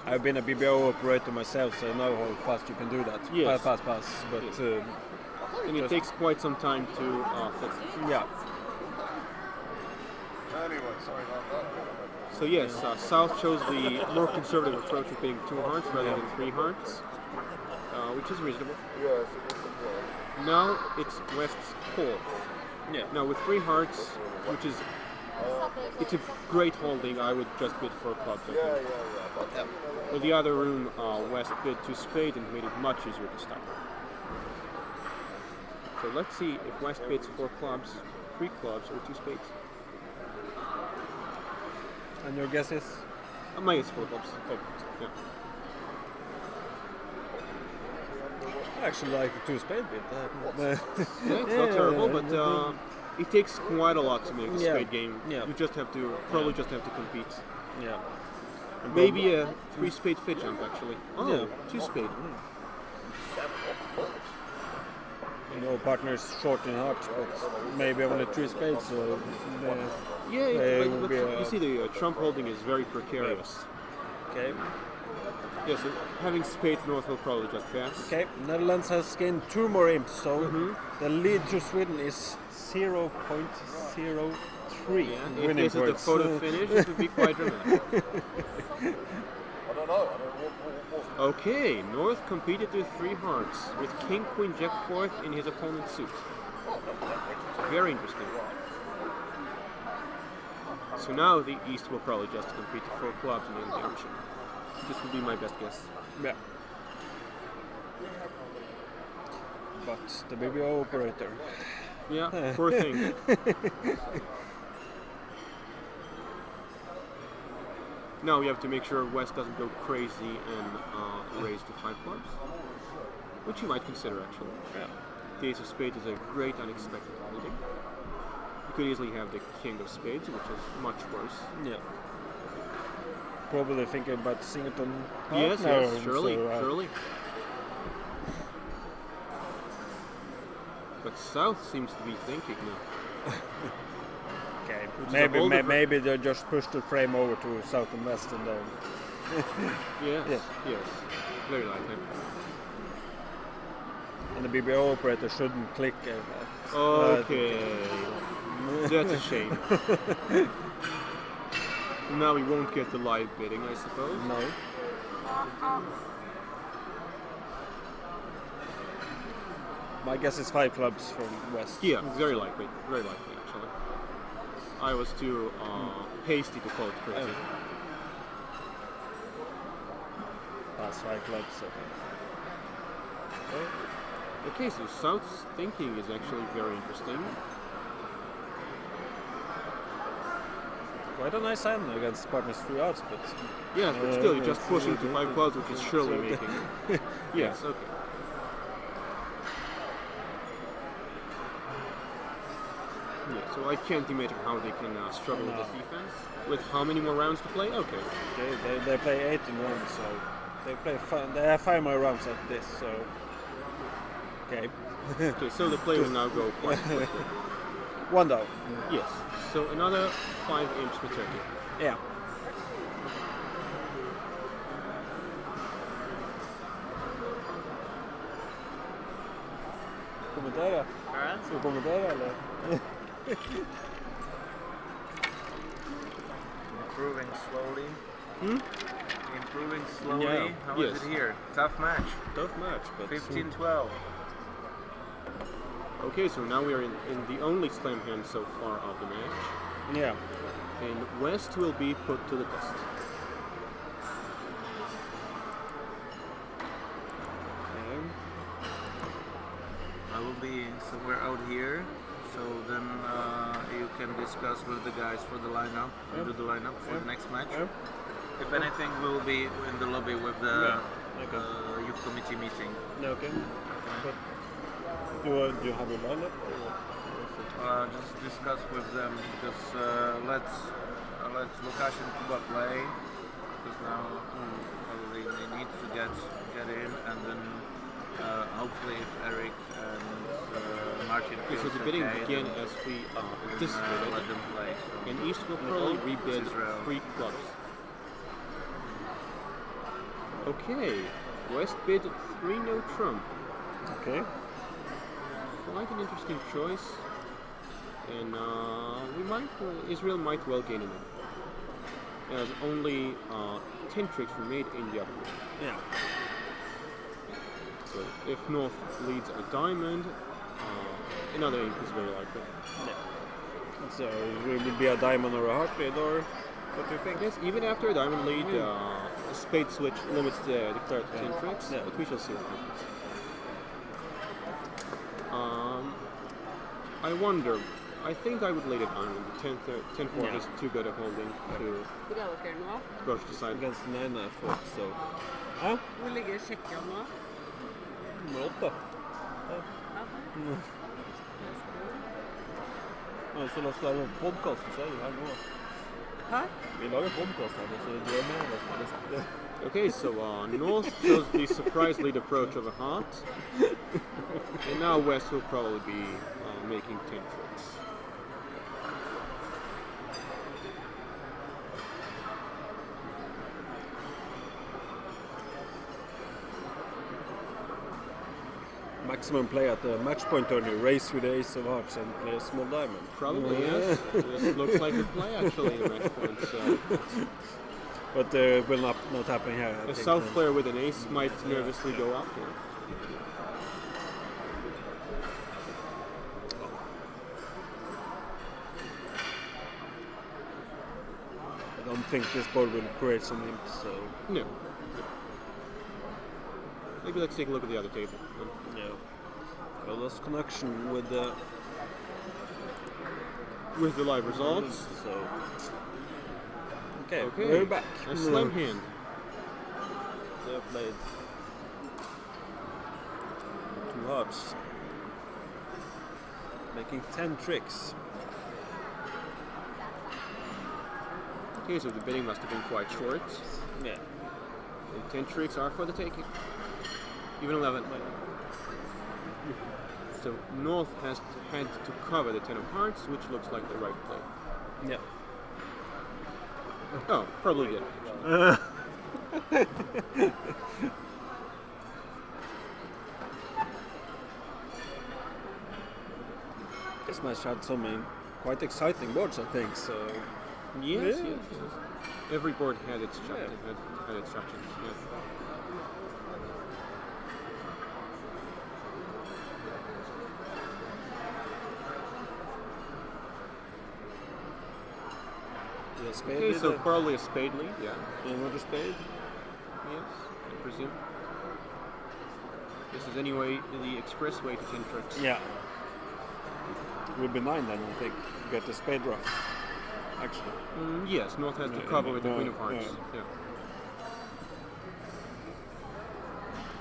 I've been a BBO operator myself, so I know how fast you can do that. Yes. Pass. But And it takes quite some time to fix it. yeah. Anyway, sorry about that. So yes, South chose the more conservative approach of betting 2 hearts rather than 3 hearts, which is reasonable. Yes, Now it's West's call. Yeah. Now with 3 hearts, which is it's a great holding, I would just bid for clubs. I think. With the other room, West bid to spade and made it much easier to stop. So let's see if West bids 4 clubs, 3 clubs, or 2 spades. And your guess is? My guess is 4 clubs. Yeah. I actually like the 2 spade bit. Yeah, it's not terrible, but it takes quite a lot to make a Yeah. spade game. Yeah. You just have to just have to compete. Yeah. Maybe a 3 spade fit jump actually. Oh, Yeah. 2 spade. No partners short in hearts, but maybe only 3 spades. So Yeah, They but will be you see the trump holding is very precarious. okay. Yeah, so having spades North will probably just pass. Okay. Netherlands has gained 2 more imps, so the lead to Sweden is 0.03. If winning this is the points. photo finish, it would be quite dramatic. I don't know. Okay, North competed with 3 hearts, with King, Queen, Jack, 4th in his opponent's suit. Very interesting. So now the East will probably just compete to 4 clubs and end the option. This would be my best guess. Yeah. But the BBO operator. Yeah, poor thing. Now we have to make sure West doesn't go crazy and raise to 5 clubs, which you might consider actually. Yeah. The Ace of Spades is a great unexpected holding. You could easily have the King of Spades, which is much worse. Yeah. Probably thinking about singleton. Yes, partner, yes, surely, so, surely. But South seems to be thinking now. Okay. Which is a whole different- Maybe they just push the frame over to South and West and then. Yes, Yeah. yes, very likely. And the BBO operator shouldn't click. Okay, that's a shame. Now we won't get the live bidding, I suppose. No. My guess is 5 clubs from West. Yeah, very likely actually. I was too hasty to call it crazy. That's 5 clubs, I think. Okay, so South's thinking is actually very interesting. Quite a nice hand against partners 3 outs, but Yes, but still, you're just pushing to 5 clubs, which is surely making. Yes, okay. Yeah, so I can't imagine how they can struggle with this defense. With how many more rounds to play? Okay. they play 18 rounds, so they have 5 more rounds like this, so okay. Okay, so the play will now go quite quickly. 1 down. Yes, so another 5 imps for Turkey. Yeah. Kommentera? Ska du kommentera eller? Improving slowly. Hmm? Improving slowly. Yeah. How is Yes. it here? Tough match. Tough match, but 15-12. Okay, so now we are in the only slam hand so far of the match. yeah. And West will be put to the test. I will be somewhere out here, so then you can discuss with the guys for the lineup, do the lineup for the next match. If anything, we will be in the lobby with the youth committee meeting. Okay. But do you have a lineup? Just discuss with them because let's Lukash and Kuba play because now probably they need to get in and then hopefully if Eric and Martin Okay, feels so the bidding okay, began then as we let anticipated. them play. So. And East will probably rebid Israel. 3 clubs. Okay, West bid 3 no trump. Okay. Quite an interesting choice. And Israel might well gain it. As only 10 tricks were made in the other one. Yeah. So if North leads a diamond, another imp is very likely. So it will be a diamond or a heart lead, or what do you think? Yes, even after a diamond lead, a spade switch limits the declared 10 tricks, Yeah. but we shall see what happens. I wonder, I think I would lead a diamond. The 10-4 Yeah. is too good a holding to Bra dere nå. rush the side. Against 9 folk, so. Ja, Hvor ligger sjekkene nå? nummer 8. Ja, så la oss lage en podcast, så er du her nå. Hæ? Vi lager podcast her, så du er med oss. Okay, so North chose the surprise lead approach of a heart, and now West will probably be making 10 tricks. Maximum play at the match point tourney, race with the ace of hearts and play a small diamond. Probably, yes. This looks like a play actually in match point. So But will not happen here. I a think. South player with an ace might nervously go up here. I don't think this board will create some imps, so No. Maybe let's take a look at the other table. yeah. I lost connection with the Live results. So okay, Okay, we're back. a slam hand. They have played 2 hearts, making 10 tricks. Okay, so the bidding must have been quite short. Yeah. And 10 tricks are for the taking. Even 11. So North has had to cover the 10 of hearts, which looks like the right play. Yeah. Oh, probably did. This match had some quite exciting boards, I think. So Yes, Yeah. yes. Every board had its had its structures. Yes. Yeah, spade Okay, lead, so probably a spade lead, yeah. another spade. Yes, I presume. This is anyway the expressway to 10 tricks. Yeah. It would be 9 then, I think. Get the spade rough. Actually. Yes, North has to Yeah, cover with the no, Queen of Hearts. yeah. Yeah.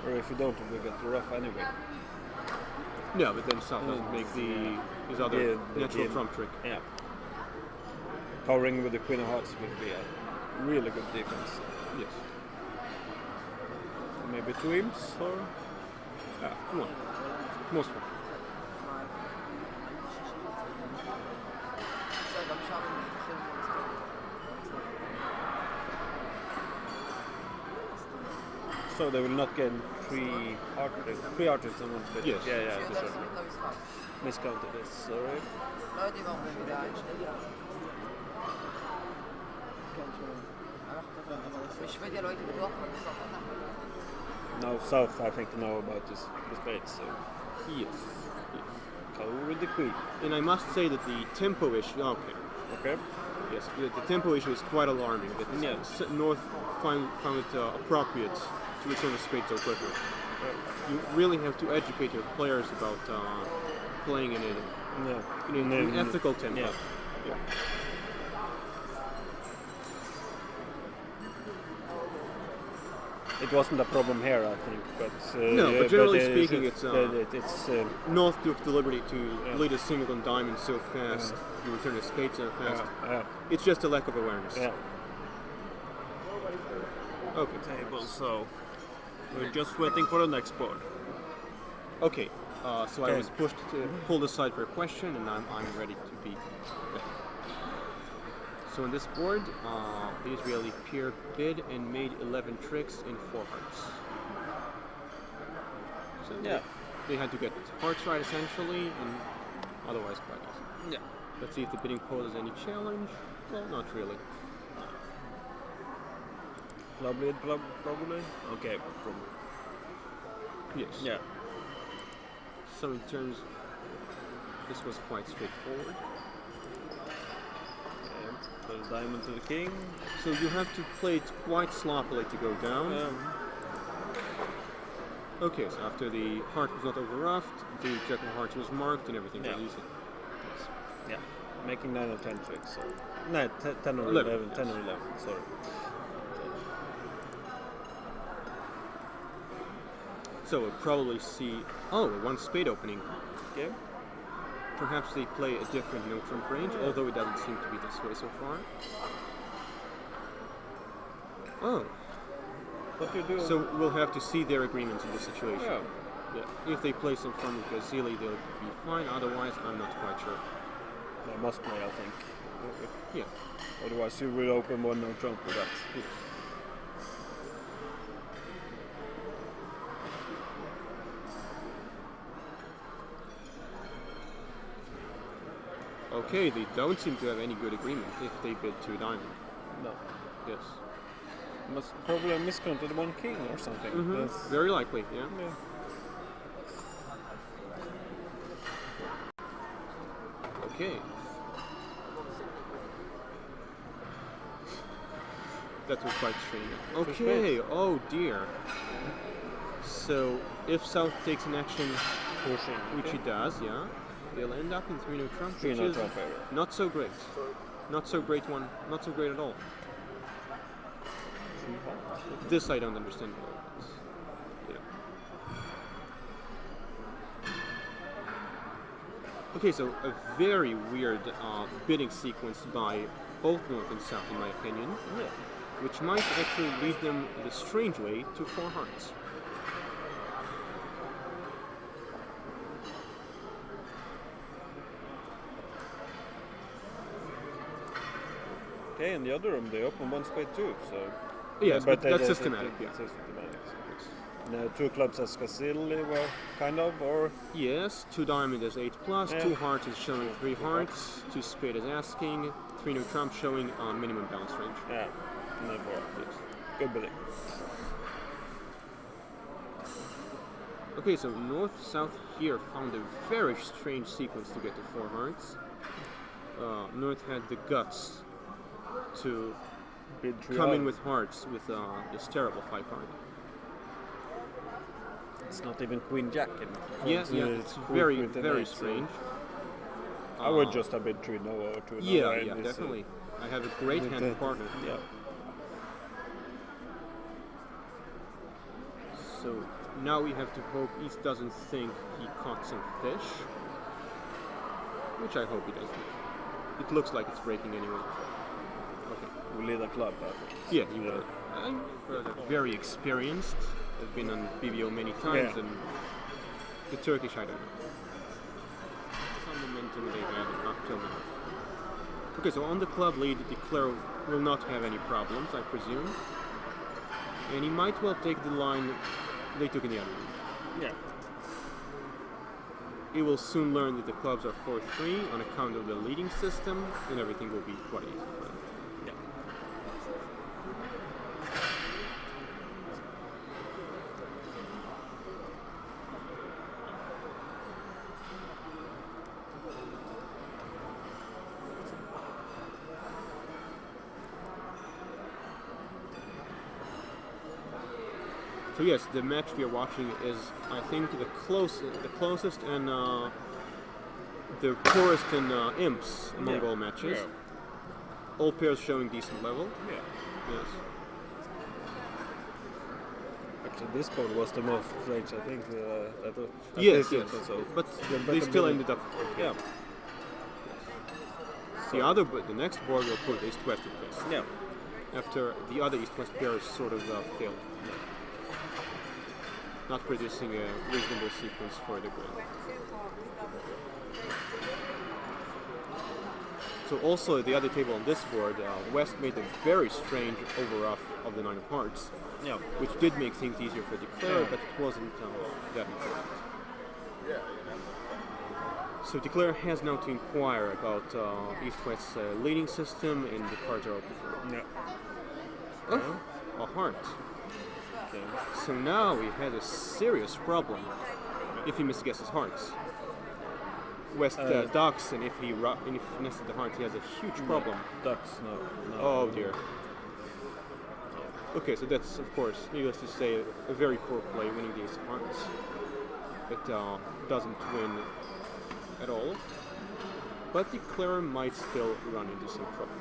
Or if you don't, we get the rough anyway. No, but then South doesn't make his other Yeah, the natural game. trump trick. Yeah. Covering with the Queen of Hearts would be a really good defense. Yes. Maybe 2 imps or. Come on. Most one. So they will not get 3 archers in one split. Yes. Yeah, for sure. Miscounted this, sorry. Now South, I think, know about this spade, so Yes. cover with the queen. And I must say that the tempo issue. Okay. Okay. Yes, the tempo issue is quite alarming. That Yeah. North found it appropriate to return the spade so quickly. You really have to educate your players about playing in an ethical tempo. Yeah. Yeah. It wasn't a problem here, I think, but No, but generally but, speaking, it's North North took the liberty to lead a singleton diamond so fast, you return a spade so fast. It's just a lack of awareness. yeah. Okay. Table, so we're just waiting for the next board. Okay. So I Okay. was pulled aside for a question, and I'm ready to be ready. So on this board, the Israeli peer bid and made 11 tricks in 4 hearts. So Yeah. they had to get hearts right essentially, and otherwise quite easy. Yeah. Let's see if the bidding poses any challenge. Well, not really. Probably. Okay. Yes. Yeah. So in terms, this was quite straightforward. So the diamond to the king. So you have to play it quite sloppily to go down. Okay, so after the heart was not overruffed, the jack of hearts was marked and everything was Yeah. easy. Yeah. Making 9 or 10 tricks. So. No, 10 or 11, 11. 10 yes. or 11. Sorry. So we'll probably see, one spade opening. Okay. Perhaps they play a different no trump range, although it doesn't seem to be this way so far. Oh, What do you do? so we'll have to see their agreements in this situation. Yeah. Yeah. If they play some form of Gazili, they'll be fine. Otherwise, I'm not quite sure. They must play, I think. Yeah. Otherwise, you will open one no trump with that. Okay, they don't seem to have any good agreement if they bid 2 diamond. No. Yes. Must probably have miscounted 1 king or something. That's- Very likely, yeah. yeah. Okay. That was quite strange. Okay, oh dear. So, if South takes an action, Pushing. which he does, yeah, they'll end up in 3 no trump, Three which no is trump favor. not so great. Not so great one, not so great at all. This I don't understand. Yeah. Okay, so a very weird bidding sequence by both North and South, in my opinion, which might actually lead them the strange way to 4 hearts. Okay, in the other room they open 1 spade too, so... Yes, but that's they- systematic, yeah. It's systematic. So. 2 clubs as Casilli, well, kind of, or... Yes, 2 diamond is 8 plus, Yeah. 2 hearts is showing 3 hearts, 2 spade is asking, 3 no trump showing minimum balance range. Yeah, no 4. Yes. Good bidding. Okay, so North-South here found a very strange sequence to get to 4 hearts. North had the guts to Bid three come in out. with hearts with this terrible 5 card. It's not even Queen Jack in it. Yeah, it's very, with an very eight, so strange. I would just have bid 3 no or 2 no. Yeah, and yeah, this, definitely. I have a great with hand the- for partner. Yeah. So now we have to hope East doesn't think he caught some fish, which I hope he doesn't. It looks like it's breaking anyway. Okay. We lead the club, I think. Yeah, he Yeah. will. I'm very experienced. I've been on BBO many times, Yeah. and the Turkish, I don't know. Some momentum they had up till now. Okay, so on the club lead, Declare will not have any problems, I presume. And he might well take the line they took in the other room. Yeah. He will soon learn that the clubs are 4-3 on account of the leading system, and everything will be quite easy for them. Yeah. So yes, the match we are watching is, I think, the closest and the poorest in imps among Yeah. all matches. Yeah. All pairs showing decent level. Yeah. Yes. Actually, this board was the most strange, I think. Yes, this yes. is also- But the they better still board. ended up. Yeah. The next board will put East-West in place. Yeah. After the other East-West pairs sort of failed. Not producing a reasonable sequence for the grand. So also at the other table on this board, West made a very strange over-off of the 9 of hearts, Yeah. which did make things easier for Declare, Yeah. but it wasn't that important. So Declare has now to inquire about East-West's leading system, and the cards are open for him. Yeah. Oh, a heart. Okay. So now he has a serious problem if he misguesses hearts. West ducks, and if he misses the heart, he has a huge problem. Ducks, no. Oh dear. Okay, so that's, of course, needless to say, a very poor play winning these hearts. It doesn't win at all. But Declare might still run into some trouble.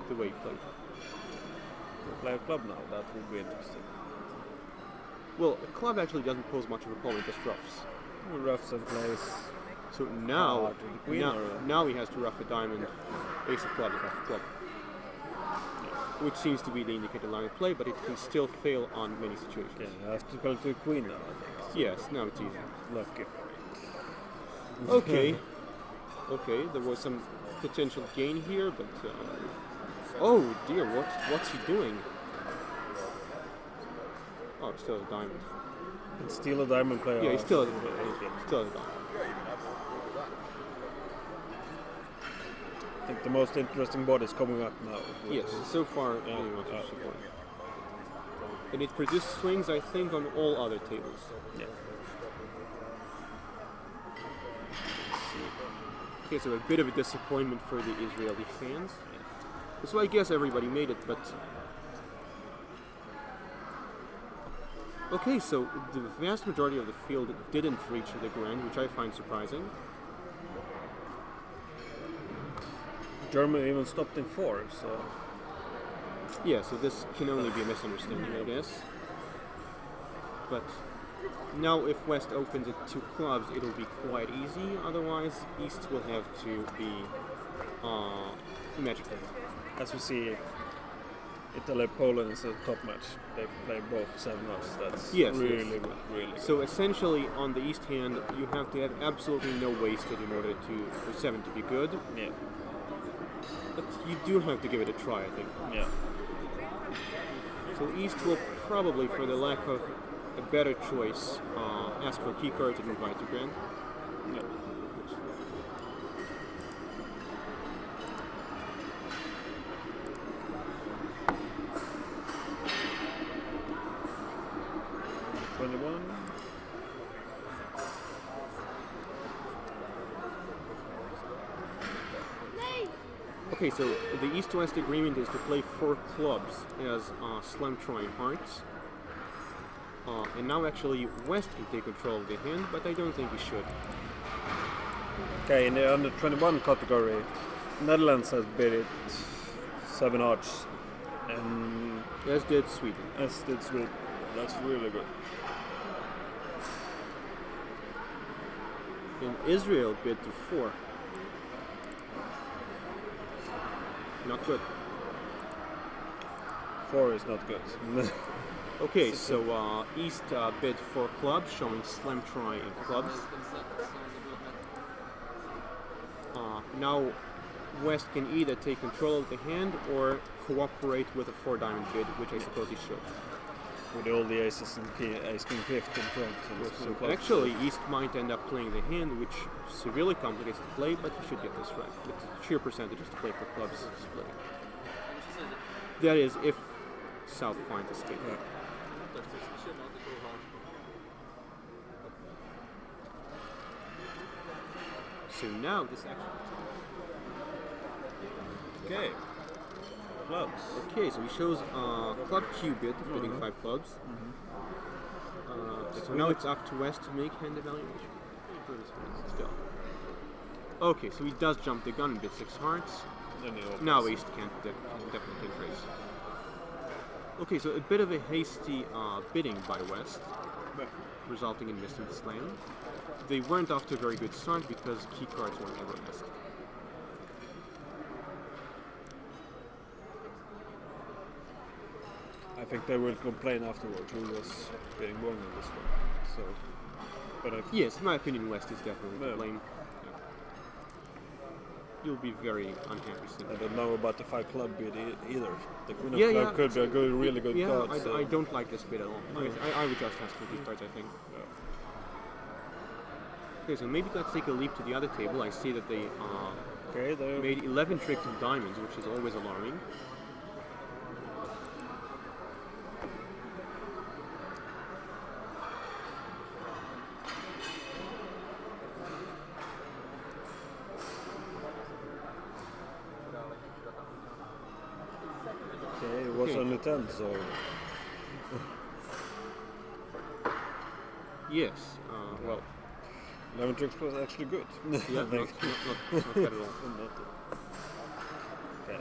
The way he played. Play a club now, that would be interesting. Well, a club actually doesn't pose much of a problem, just roughs. Roughs and plays. So now, to the queen, or- now he has to rough a diamond, ace of clubs, half of club. Which seems to be the indicated line of play, but it can still fail on many situations. Yeah, I have to go to the queen now, I think. Yes, now it's easy. Lucky. Okay. Okay, there was some potential gain here, but oh dear, what's he doing? Oh, still a diamond. It's still a diamond player. Yeah, he's still a Okay. diamond. I think the most interesting board is coming up now. Yes, so far Yeah, anyone yeah. to support. And it produced swings, I think, on all other tables. Yeah. Okay, so a bit of a disappointment for the Israeli fans. So I guess everybody made it, but... Okay, so the vast majority of the field didn't reach the grand, which I find surprising. Germany even stopped in 4, so Yeah, so this can only be a misunderstanding, I guess. But now if West opens at 2 clubs, it'll be quite easy. Otherwise, East will have to be magical. as we see, Italy-Poland is a top match. They play both 7 ups. That's Yes, really, yes. really good. So essentially, on the East hand, you have to have absolutely no wasted in order for 7 to be good. Yeah, But you do have to give it a try, I think. yeah. So East will probably, for the lack of a better choice, ask for a key card to invite to grand. Yeah. Okay, so the East-West agreement is to play 4 clubs as slam throwing hearts. And now actually West can take control of the hand, but I don't think he should. Okay, in the under 21 category, Netherlands has beat it 7 odds, and As did Sweden. as did Sweden. That's really good. And Israel bid to 4. Not good. 4 is not good. Okay, so East bid 4 clubs, showing slam try in clubs. Now West can either take control of the hand or cooperate with a 4 diamond bid, which I suppose he should. With all the aces and ace king fifth in front. And So clubs. actually, East might end up playing the hand, which severely complicates the play, but he should get this right. The sheer percentages to play for clubs split. That is, if South finds a spade. Yeah. So now this action. Okay. Clubs. Okay, so he shows club Q bid, bidding 5 clubs. So now it's up to West to make hand evaluation. Still. Okay, so he does jump the gun and bid 6 hearts. Now East can't definitely raise. Okay, so a bit of a hasty bidding by West, resulting in missing the slam. They weren't off to a very good start because key cards were never missed. I think they will complain afterwards who was being wrong in this one. So, but I, Yes, in my opinion, West is definitely to Yeah. blame. You'll be very unhappy soon. I don't know about the 5 club bid either. The queen of Yeah, club yeah, could be a good, really good Yeah, card. I, so. I don't like this bid at all. I would just have 2 cards, I think. Okay, so maybe let's take a leap to the other table. I see that they Okay, they made 11 tricks in diamonds, which is always alarming. okay, it was Okay. only 10, so Yes, well, 11 tricks was actually good. yeah, I not think. bad at all. Okay.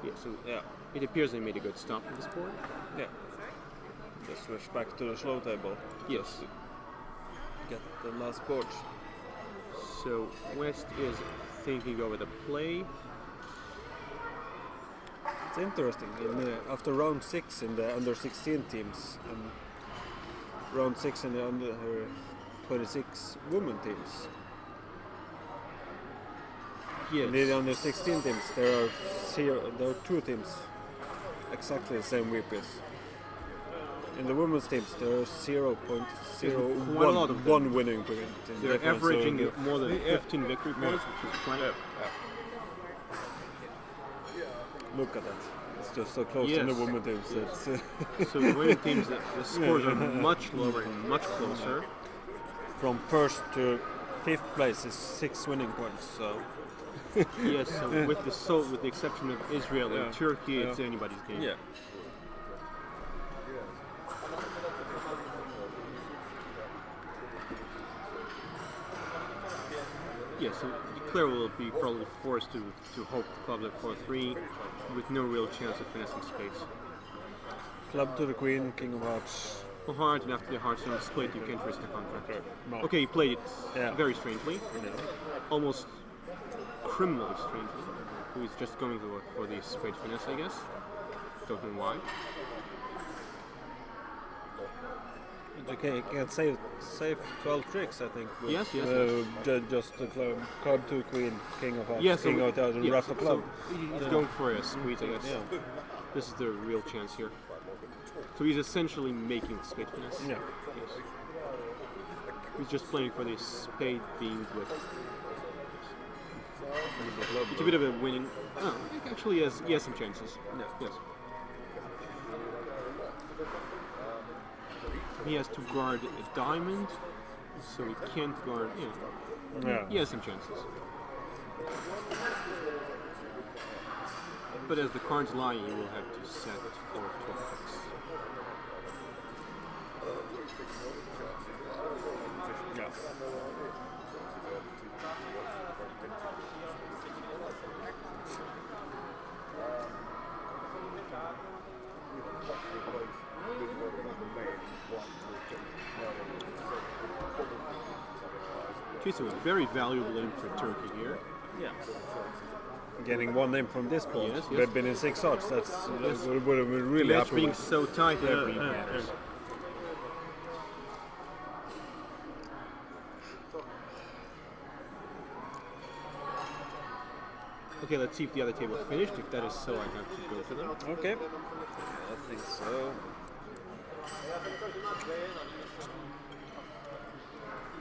Yeah, so Yeah, it appears they made a good stop on this board. yeah. Just switch back to the slow table. Yes. Get the last board. So West is thinking over the play. It's interesting. After round 6 in the under 16 teams and round 6 in the under 26 women teams. In the Yes. under 16 teams, there are 2 teams exactly the same whippers. In the women's teams, there are Quite a lot of them. 0.01 winning point. in They're difference, so averaging the- more than 15 victory points, which is quite. Look at that. It's just so close in the Yes. women teams. It's, So the women teams, the scores are much lower and much closer. from first to 5th place is 6 winning points. So Yes, so with the exception of Israel and Yeah. Turkey, it's Yeah. anybody's game. yeah. Yeah, so Declare will be probably forced to hope the clubs at 4-3 with no real chance of finessing space. Club to the queen, king of hearts. A heart, and after the hearts don't split, you can't risk the contract. No. Okay, he played it Yeah. very strangely, Yeah. almost criminally strangely. Who is just going for the spade finesse, I guess. Don't know why. It's okay, you can save 12 tricks, I think. with, Yes, yes, Just the club to queen, king of hearts, Yeah, so, king of hearts, and yeah, wrap the club. he's going for a squeeze, I guess. Yeah. This is the real chance here. So he's essentially making the spade finesse. Yeah. Yes. He's just playing for the spade being with. It's a bit of a winning. Oh, I think actually he has some chances. Yeah. Yes. He has to guard a diamond so he can't guard. Yeah. He has some chances. But as the cards lie, you will have to set for 12 picks. Yeah. Okay, so a very valuable in for Turkey here. Yeah. Getting one name from this board. Yes, yes. We've been in 6 odds. That's Yes. would have been really Match happy being with. so tight, every matters. Okay, let's see if the other table finished. If that is so, I have to go to them. Okay. I think so.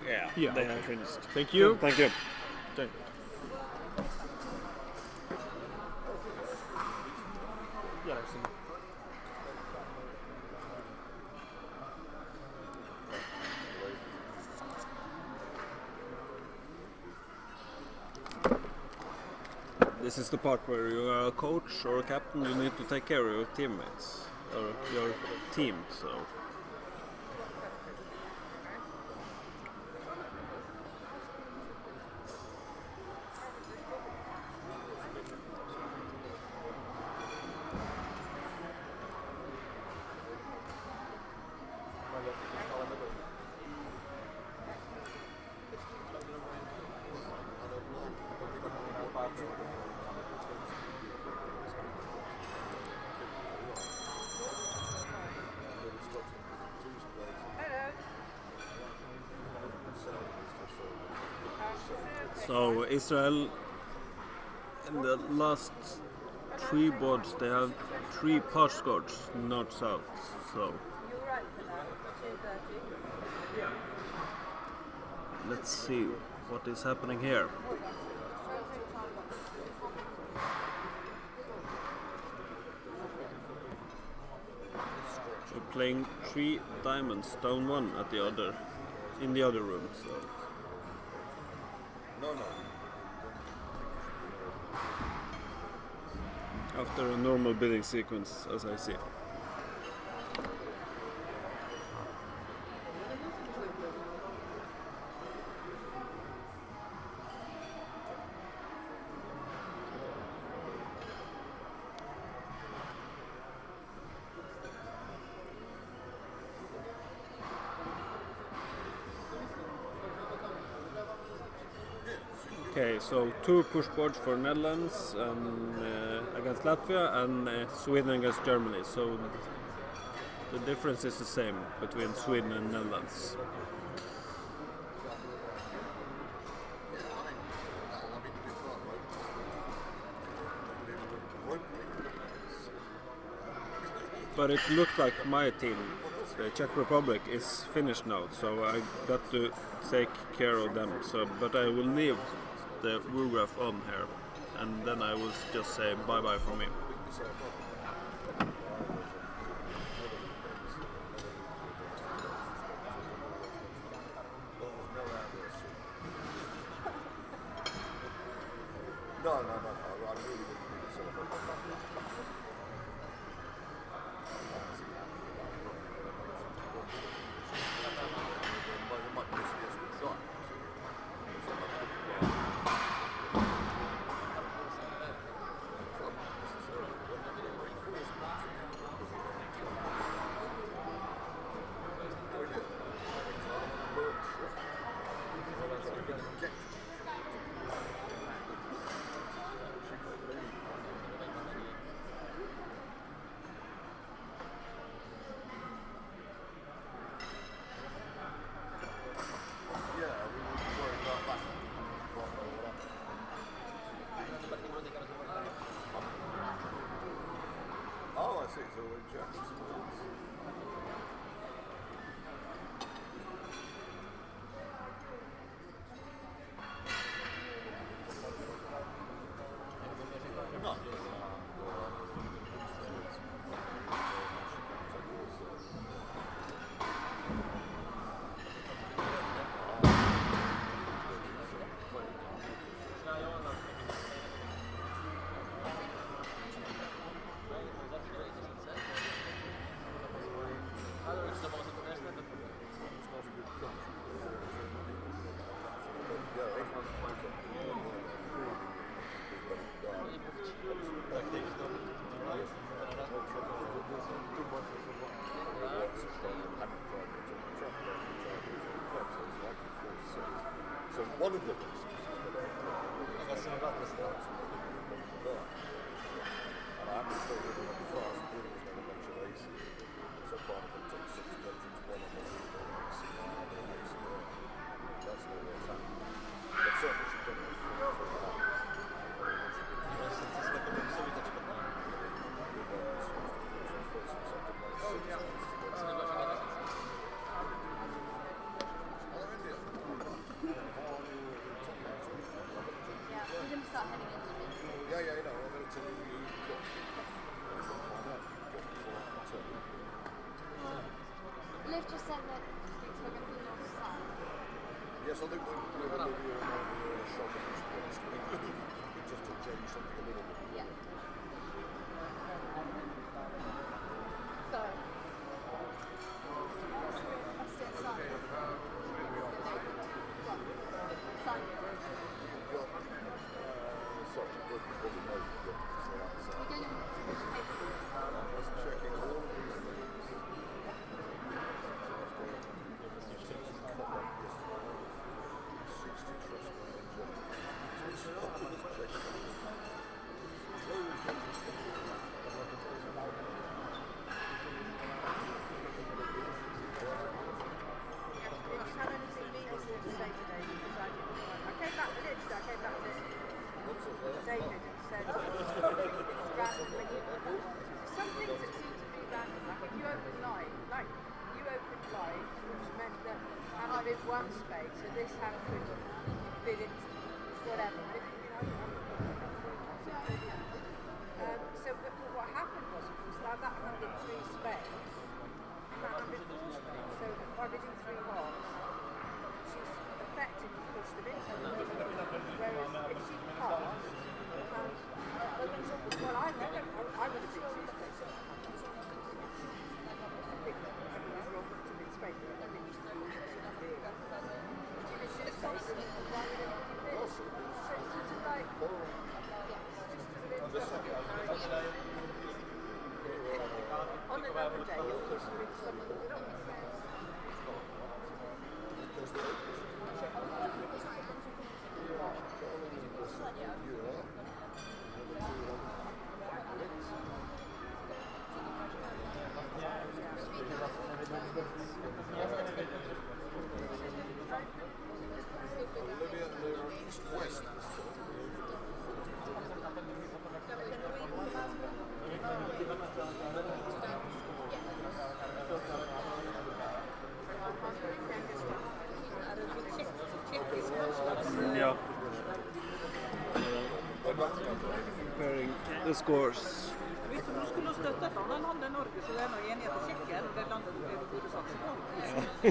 Yeah. Yeah, They okay. have finished. Thank you. Thank you. This is the part where you are a coach or a captain. You need to take care of your teammates or your team. So. So Israel, in the last 3 boards, they have 3 pass scores, not south. So let's see what is happening here. We're playing 3 diamonds, down 1 at the other, in the other room. So. After a normal bidding sequence, as I see. Okay, so 2 push boards for Netherlands against Latvia and Sweden against Germany. So the difference is the same between Sweden and Netherlands. But it looked like my team, the Czech Republic, is finished now, so I got to take care of them. So, but I will leave the graph on here, and then I will just say bye bye from me. No, I really wouldn't celebrate that. It might miss the shot. One of them is going to and I haven't told you that the first one was never much of ace. So Barnacle took 6 judgments, one on the lead, one on ace, and one on ace. That's not what's happened. But certainly she put it for that. Yeah, you know, I'm going to tell you you've got to find out. Liv just said that things were going to be on site. Yes, I think we're going to be a shop in this place. Just to change something a little bit. Yeah. So, let's get started. Sign. Sorry, what we know you've got to say outside. We didn't take I was checking all of these things. David said randomly. Some things that seem to be random, like if you open live, like you opened live, which meant that had been one space, so this had could been in whatever. If, so what happened was like that 103 space, and that 104 space. So by bidding 3 hogs, she's effectively pushed them into the middle. Whereas if she passed, well, I would have been 2 spaces. I think everyone's wrong to bid space, but I think it's on another day, you'll push them into something that we don't want. Yeah. Comparing the scores. Hvis du skulle støtte for den landet Norge, så er det noe enighet til Tsjekkia, det landet vi burde satse på. Det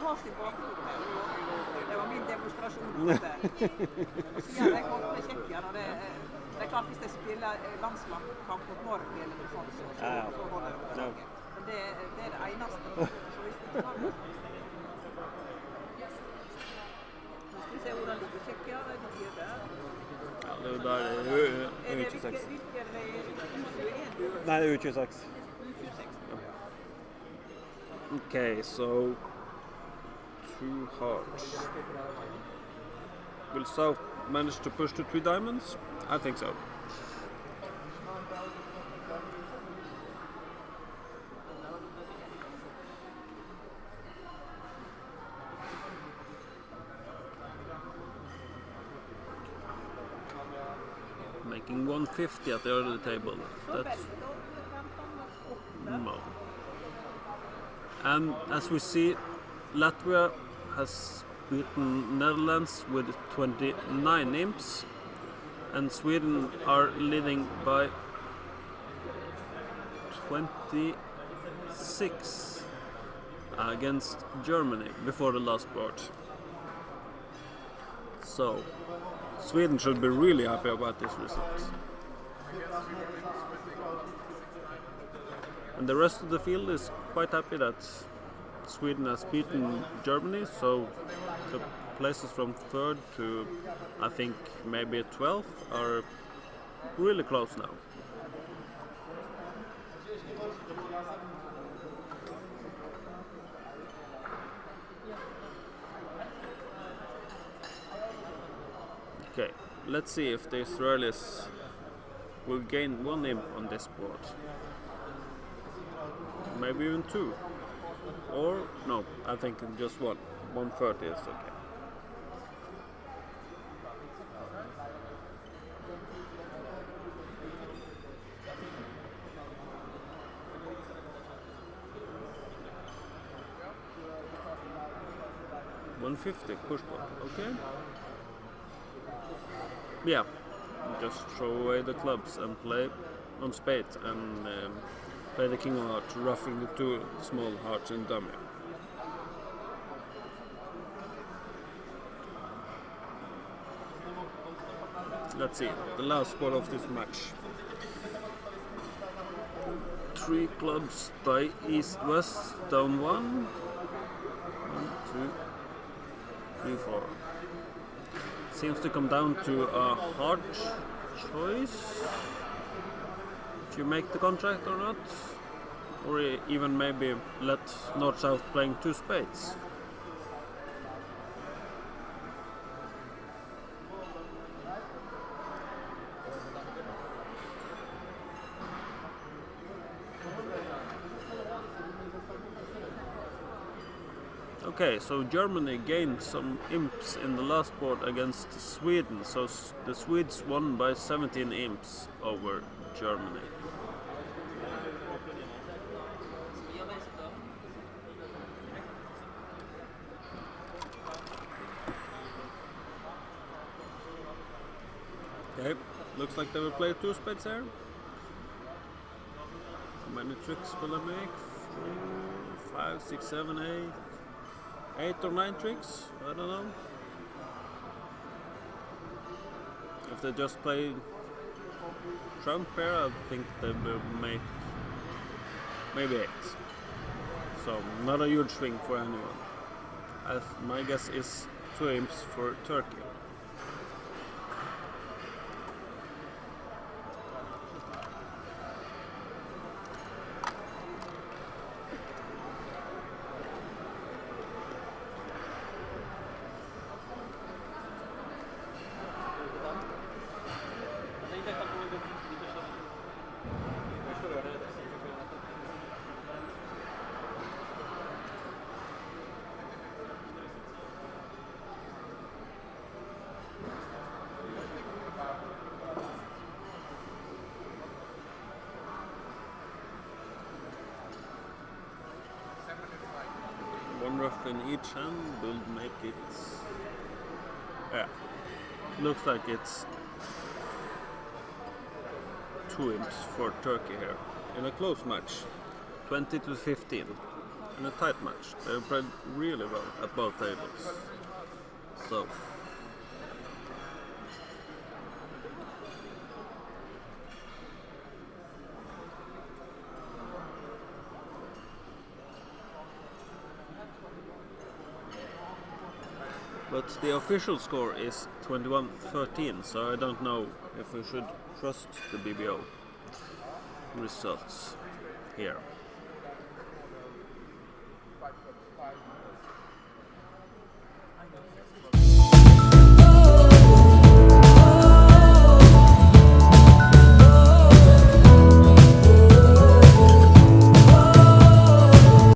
har sin bakgrunn her. Det var min demonstrasjon på det. Siden jeg kom med Tsjekkia, og det er klart hvis jeg spiller landskamp mot Norge eller noe sånt, så holder jeg på saken. Men det er det eneste. Så hvis det ikke var Skal vi se hvordan ligger Tsjekkia, det ligger der. Ja, det er jo der det er U26. Nei, det er U26. Okay, so 2 hearts. Will South manage to push to 3 diamonds? I think so. Making 150 at the other table. That's no. And as we see, Latvia has beaten Netherlands with 29 imps, and Sweden are leading by 26 against Germany before the last board. So Sweden should be really happy about this result. And the rest of the field is quite happy that Sweden has beaten Germany, so the places from 3rd to I think maybe 12th are really close now. Okay, let's see if the Israelis will gain one imp on this board. Maybe even two. Or, no, I think just one. 130 is okay. $150 push button, okay? Yeah, just throw away the clubs and play on spade and play the king of hearts, roughing the two small hearts in dummy. Let's see, the last spot of this match. 3 clubs by east-west, down 1. 1, 2, 3, 4. Seems to come down to a hard choice. If you make the contract or not. Or even maybe let North-South playing 2 spades. Okay, so Germany gained some imps in the last board against Sweden, so the Swedes won by 17 imps over Germany. Okay, looks like they will play 2 spades here. How many tricks will I make? 4, 5, 6, 7, 8 or 9 tricks, I don't know. If they just play trump pair, I think they will make maybe 8. So not a huge swing for anyone. My guess is 2 imps for Turkey. One rough in each hand will make it. Yeah, looks like it's 2 imps for Turkey here in a close match, 20-15, in a tight match. They played really well at both tables. So. But the official score is 21-13, so I don't know if we should trust the BBO results here.